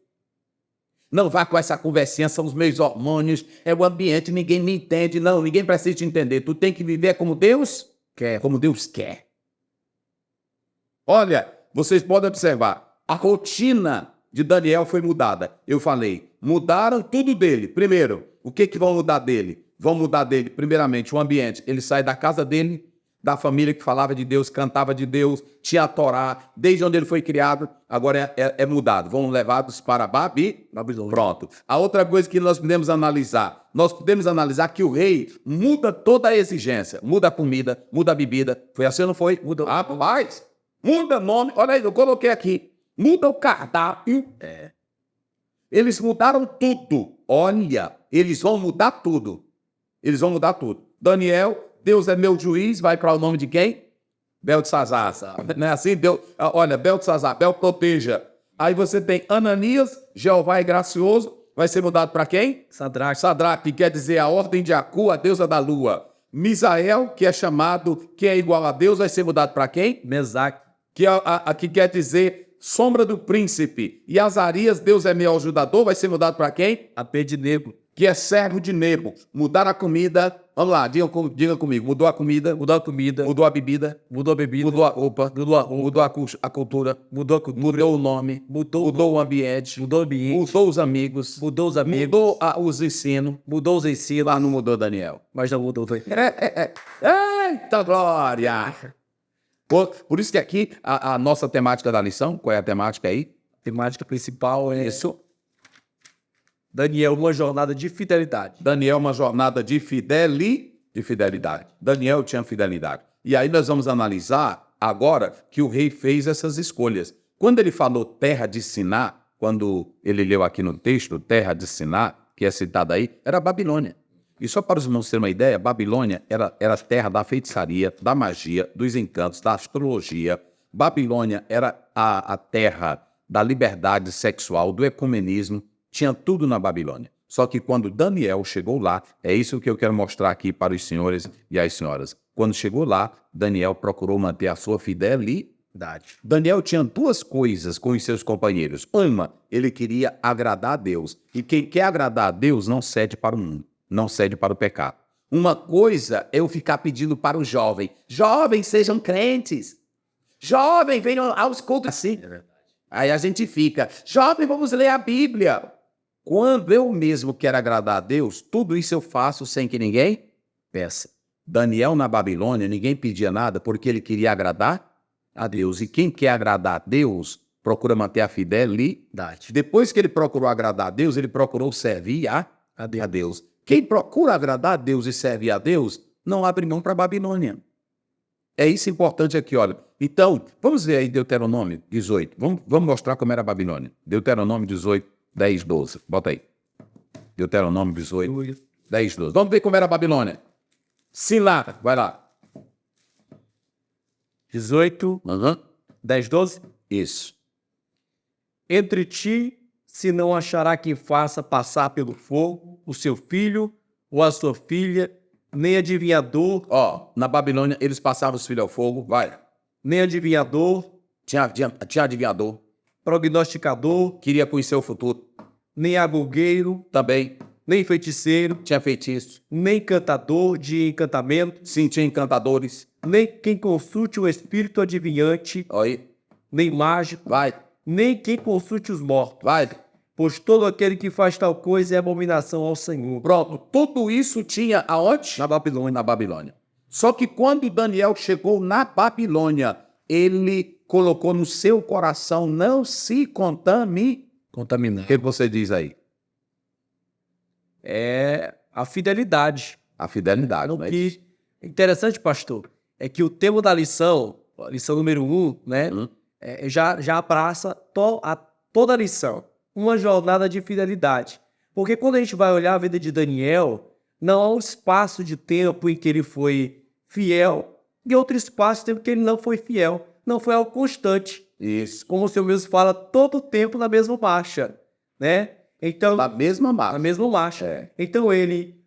Não vá com essa conversinha, são os meus hormônios, é o ambiente, ninguém me entende. Não, ninguém precisa te entender. Tu tem que viver como Deus quer. Como Deus quer. Olha, vocês podem observar, a rotina de Daniel foi mudada. Eu falei, mudaram tudo dele. Primeiro, o que vão mudar dele? Vão mudar dele, primeiramente, o ambiente. Ele sai da casa dele, da família que falava de Deus, cantava de Deus, tinha a Torá, desde onde ele foi criado, agora é mudado. Vão levados para Babilônia. Pronto. A outra coisa que nós podemos analisar que o rei muda toda a exigência. Muda a comida, muda a bebida. Foi assim ou não foi? Muda. Rapaz, muda nome. Olha aí, eu coloquei aqui. Muda o cardápio. Eles mudaram tudo. Olha, eles vão mudar tudo. Eles vão mudar tudo. Daniel, Deus é meu juiz, vai para o nome de quem? Beltesazar. Não é assim? Deus, olha, Beltesazar, Bel proteja. Aí você tem Ananias, Jeová é gracioso, vai ser mudado para quem? Sadraque. Sadraque, que quer dizer a ordem de Acu, a deusa da lua. Misael, que é chamado, que é igual a Deus, vai ser mudado para quem? Mesaque. Que quer dizer sombra do príncipe. E Azarias, Deus é meu ajudador, vai ser mudado para quem? Abednego. Que é servo de Nebo. Mudar a comida. Vamos lá, diga comigo. Mudou a comida. Mudou a comida. Mudou a bebida. Mudou a bebida. Mudou a roupa. Mudou a roupa. Mudou a cultura. Mudou a cultura. Mudou o nome. Mudou o ambiente. Mudou o ambiente. Mudou os amigos. Mudou os amigos. Mudou os ensinos. Mudou os ensinos. Lá não mudou Daniel. Mas não mudou. Eita glória! Por isso que aqui a nossa temática da lição, qual é a temática aí? A temática principal é isso. Daniel, uma jornada de fidelidade. Daniel, uma jornada de fidelidade. Daniel tinha fidelidade. E aí nós vamos analisar agora que o rei fez essas escolhas. Quando ele falou terra de Siná, quando ele leu aqui no texto, terra de Siná, que é citada aí, era Babilônia. E só para os irmãos terem uma ideia, Babilônia era a terra da feitiçaria, da magia, dos encantos, da astrologia. Babilônia era a terra da liberdade sexual, do ecumenismo. Tinha tudo na Babilônia. Só que quando Daniel chegou lá, é isso que eu quero mostrar aqui para os senhores e as senhoras. Quando chegou lá, Daniel procurou manter a sua fidelidade. Daniel tinha 2 coisas com os seus companheiros. Uma, ele queria agradar a Deus. E quem quer agradar a Deus não cede para o mundo, não cede para o pecado. Uma coisa é eu ficar pedindo para o jovem. Jovens, sejam crentes. Jovem, venham aos cultos. Assim. Aí a gente fica, jovem, vamos ler a Bíblia. Quando eu mesmo quero agradar a Deus, tudo isso eu faço sem que ninguém peça. Daniel na Babilônia, ninguém pedia nada porque ele queria agradar a Deus. E quem quer agradar a Deus, procura manter a fidelidade. Depois que ele procurou agradar a Deus, ele procurou servir a Deus. Quem procura agradar a Deus e servir a Deus, não abre mão para a Babilônia. É isso importante aqui, olha. Então, vamos ver aí Deuteronômio 18. Vamos mostrar como era a Babilônia. Deuteronômio 18. 10, 12. Bota aí. Deuteronômio 18, 10, 12. Vamos ver como era a Babilônia. Silá, vai lá. 18, 10, 12. Isso. Entre ti, se não achará quem faça passar pelo fogo o seu filho ou a sua filha, nem adivinhador. Na Babilônia, eles passavam os filhos ao fogo, vai. Nem adivinhador. Tinha adivinhador. Prognosticador. Queria conhecer o futuro. Nem agulgueiro. Também. nem feiticeiro, tinha feitiço. nem cantador de encantamento, Sim, tinha encantadores. nem quem consulte o espírito adivinhante, Aí, nem mágico, vai, nem quem consulte os mortos. vai. Pois todo aquele que faz tal coisa é abominação ao Senhor. Pronto, tudo isso tinha aonde? Na Babilônia. Na Babilônia. Só que quando Daniel chegou na Babilônia, ele colocou no seu coração, não se contaminar. O Contaminar. que você diz aí? É a fidelidade. A fidelidade, O né? que é interessante, pastor, é que o tema da lição, a lição número 1, né, já abraça toda a lição. Uma jornada de fidelidade. Porque quando a gente vai olhar a vida de Daniel, não há um espaço de tempo em que ele foi fiel e outro espaço de tempo em que ele não foi fiel. Não foi algo constante. Isso. Como o senhor mesmo fala, todo o tempo na mesma marcha, né? Então, Na mesma marcha. na mesma marcha. É. Então ele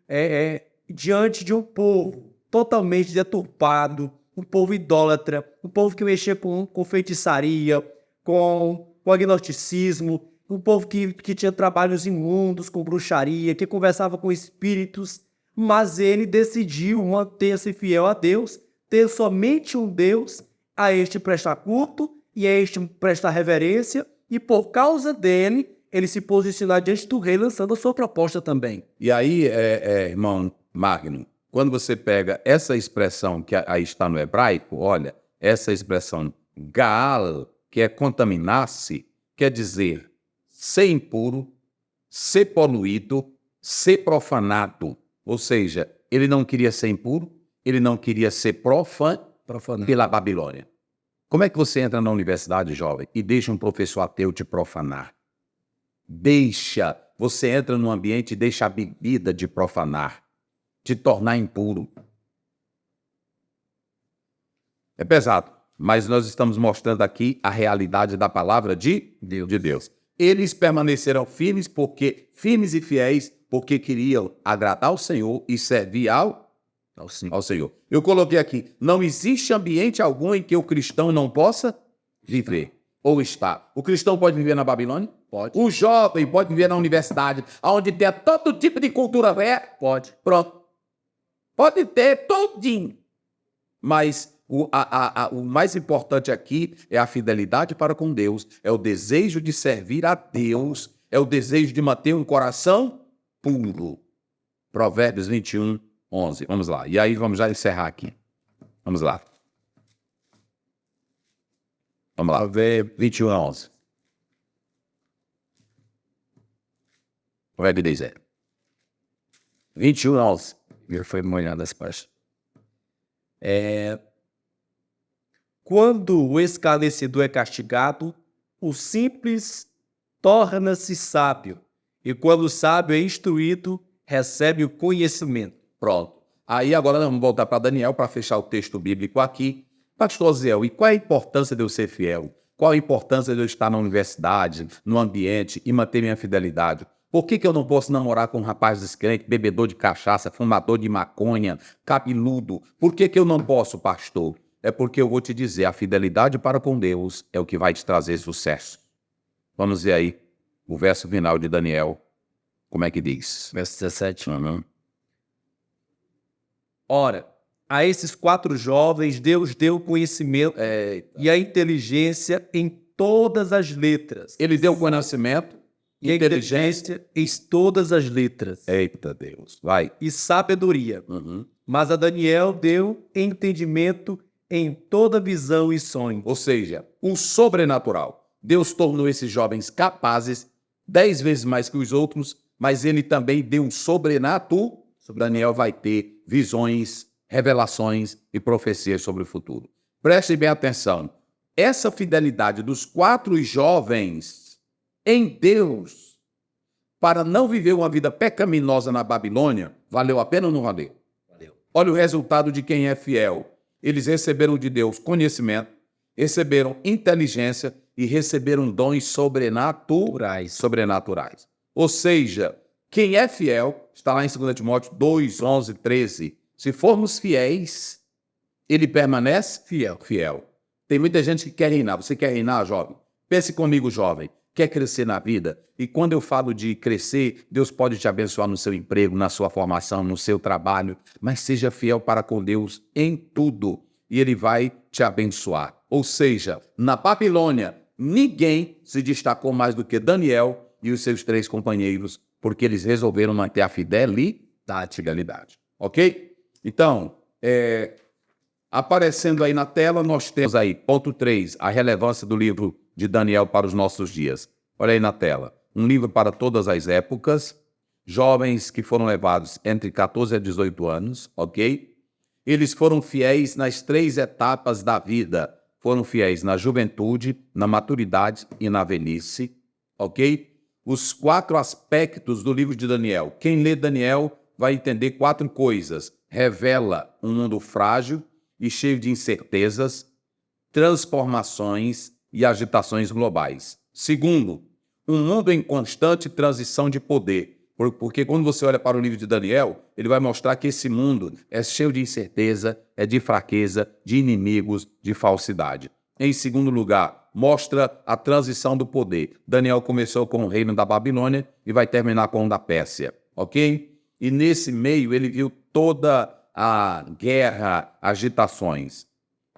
diante de um povo totalmente deturpado, um povo idólatra, um povo que mexia com feitiçaria, com agnosticismo, um povo que tinha trabalhos imundos com bruxaria, que conversava com espíritos, mas ele decidiu manter-se fiel a Deus, ter somente um Deus, a este prestar culto e a este prestar reverência, e por causa dele, ele se posicionar diante do rei, lançando a sua proposta também. E aí, irmão Magno, quando você pega essa expressão que aí está no hebraico, olha, essa expressão Gaal, que é contaminar-se, quer dizer ser impuro, ser poluído, ser profanado. Ou seja, ele não queria ser impuro, ele não queria ser profanado pela Babilônia. Como é que você entra na universidade, jovem, e deixa um professor ateu te profanar? Você entra num ambiente e deixa a bebida de profanar, te tornar impuro. É pesado, mas nós estamos mostrando aqui a realidade da palavra de Deus. Eles permaneceram firmes e fiéis, porque queriam agradar ao Senhor e servir ao Senhor. Eu coloquei aqui, não existe ambiente algum em que o cristão não possa viver ou estar. O cristão pode viver na Babilônia? Pode. O jovem pode viver na universidade, onde tem todo tipo de cultura velha? Pode. Pronto. Pode ter todinho. Mas o mais importante aqui é a fidelidade para com Deus, é o desejo de servir a Deus, é o desejo de manter um coração puro. Provérbios 21, 11. Vamos lá. E aí vamos já encerrar aqui. Vamos lá. Vamos lá. 21 a 11. O que diz é? 21 a 11. Eu fui molhado essa parte. Quando o escarnecedor é castigado, o simples torna-se sábio. E quando o sábio é instruído, recebe o conhecimento. Pronto. Aí agora nós vamos voltar para Daniel para fechar o texto bíblico aqui. Pastor Ziel, e qual é a importância de eu ser fiel? Qual a importância de eu estar na universidade, no ambiente e manter minha fidelidade? Por que eu não posso namorar com um rapaz descrente, bebedor de cachaça, fumador de maconha, cabeludo? Por que eu não posso, pastor? É porque eu vou te dizer, a fidelidade para com Deus é o que vai te trazer sucesso. Vamos ver aí o verso final de Daniel. Como é que diz? Verso 17. Uhum. Ora, a esses 4 jovens Deus deu conhecimento e a inteligência em todas as letras. Ele deu conhecimento E a inteligência em todas as letras. Eita Deus, vai. E sabedoria. Uhum. Mas a Daniel deu entendimento em toda visão e sonho. Ou seja, o sobrenatural. Deus tornou esses jovens capazes 10 vezes mais que os outros, mas ele também deu um sobrenatural. Daniel vai ter visões, revelações e profecias sobre o futuro. Preste bem atenção. Essa fidelidade dos 4 jovens em Deus, para não viver uma vida pecaminosa na Babilônia, valeu a pena ou não valeu? Valeu. Olha o resultado de quem é fiel. Eles receberam de Deus conhecimento, receberam inteligência e receberam dons sobrenaturais. Ou seja, quem é fiel, está lá em 2 Timóteo 2, 11, 13. Se formos fiéis, ele permanece fiel. Tem muita gente que quer reinar. Você quer reinar, jovem? Pense comigo, jovem. Quer crescer na vida? E quando eu falo de crescer, Deus pode te abençoar no seu emprego, na sua formação, no seu trabalho, mas seja fiel para com Deus em tudo e Ele vai te abençoar. Ou seja, na Babilônia, ninguém se destacou mais do que Daniel e os seus 3 companheiros, porque eles resolveram manter a fidelidade. Ok? Então, aparecendo aí na tela, nós temos aí, ponto 3, a relevância do livro de Daniel para os nossos dias. Olha aí na tela. Um livro para todas as épocas, jovens que foram levados entre 14 a 18 anos, ok? Eles foram fiéis nas 3 etapas da vida. Foram fiéis na juventude, na maturidade e na velhice, ok? Os 4 aspectos do livro de Daniel. Quem lê Daniel vai entender 4 coisas. Revela um mundo frágil e cheio de incertezas, transformações e agitações globais. Segundo, um mundo em constante transição de poder. Porque quando você olha para o livro de Daniel, ele vai mostrar que esse mundo é cheio de incerteza, é de fraqueza, de inimigos, de falsidade. Em segundo lugar, mostra a transição do poder. Daniel começou com o reino da Babilônia e vai terminar com o da Pérsia, ok? E nesse meio ele viu toda a guerra, agitações,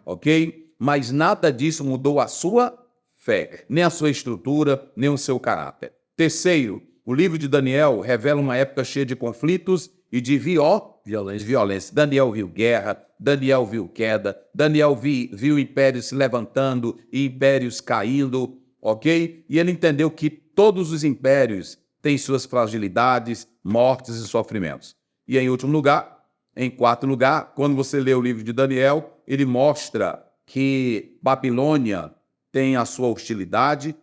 ok? Mas nada disso mudou a sua fé, nem a sua estrutura, nem o seu caráter. Terceiro, o livro de Daniel revela uma época cheia de conflitos e de violência. Daniel viu guerra, Daniel viu queda, Daniel viu impérios se levantando e impérios caindo, ok? E ele entendeu que todos os impérios têm suas fragilidades, mortes e sofrimentos. E em quarto lugar, quando você lê o livro de Daniel, ele mostra que Babilônia tem a sua hostilidade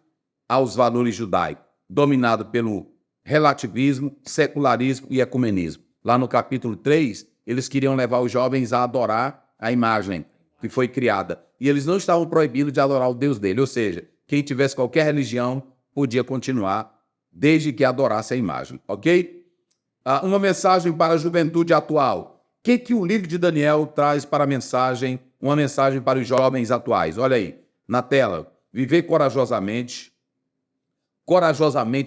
aos valores judaicos, dominado pelo relativismo, secularismo e ecumenismo. Lá no capítulo 3, eles queriam levar os jovens a adorar a imagem que foi criada. E eles não estavam proibindo de adorar o Deus dele, ou seja, quem tivesse qualquer religião podia continuar, desde que adorasse a imagem, ok? Uma mensagem para a juventude atual. O que o livro de Daniel traz para uma mensagem para os jovens atuais? Olha aí, na tela. Viver corajosamente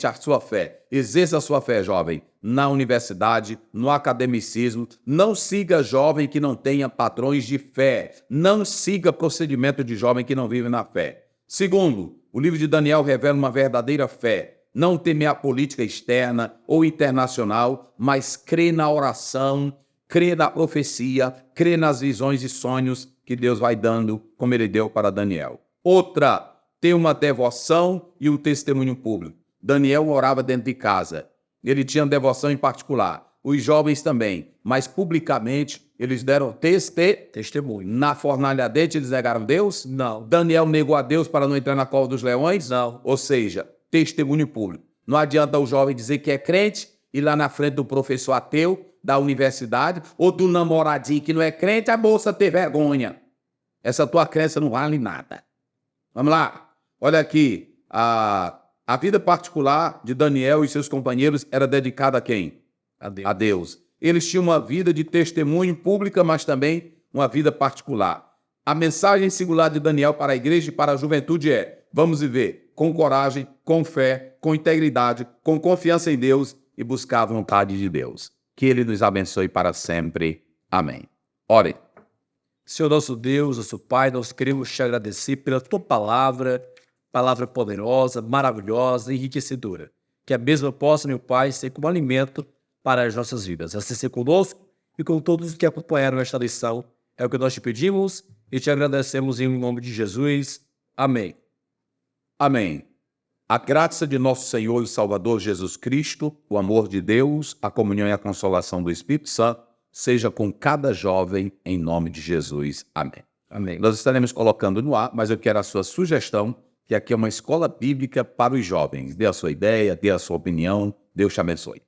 a sua fé. Exerça a sua fé, jovem, na universidade, no academicismo. Não siga jovem que não tenha patrões de fé. Não siga procedimento de jovem que não vive na fé. Segundo, o livro de Daniel revela uma verdadeira fé. Não temer a política externa ou internacional, mas crê na oração, crê na profecia, crê nas visões e sonhos que Deus vai dando, como ele deu para Daniel. Outra, ter uma devoção e um testemunho público. Daniel orava dentro de casa. Ele tinha devoção em particular. Os jovens também. Mas publicamente eles deram testemunho. Na fornalha ardente eles negaram Deus? Não. Daniel negou a Deus para não entrar na cova dos leões? Não. Ou seja, testemunho público. Não adianta o jovem dizer que é crente e lá na frente do professor ateu da universidade ou do namoradinho que não é crente, a moça ter vergonha. Essa tua crença não vale nada. Vamos lá. Olha aqui, a vida particular de Daniel e seus companheiros era dedicada a quem? A Deus. Eles tinham uma vida de testemunho pública, mas também uma vida particular. A mensagem singular de Daniel para a igreja e para a juventude é: vamos viver com coragem, com fé, com integridade, com confiança em Deus e buscar a vontade de Deus. Que Ele nos abençoe para sempre. Amém. Ore. Senhor nosso Deus, nosso Pai, nós queremos te agradecer pela Tua palavra poderosa, maravilhosa, enriquecedora. Que a mesma possa, meu Pai, ser como alimento para as nossas vidas. Assim ser conosco e com todos os que acompanharam esta lição. É o que nós te pedimos e te agradecemos em nome de Jesus. Amém. Amém. A graça de nosso Senhor e Salvador Jesus Cristo, o amor de Deus, a comunhão e a consolação do Espírito Santo, seja com cada jovem, em nome de Jesus. Amém. Amém. Nós estaremos colocando no ar, mas eu quero a sua sugestão, que aqui é uma escola bíblica para os jovens. Dê a sua ideia, dê a sua opinião. Deus te abençoe.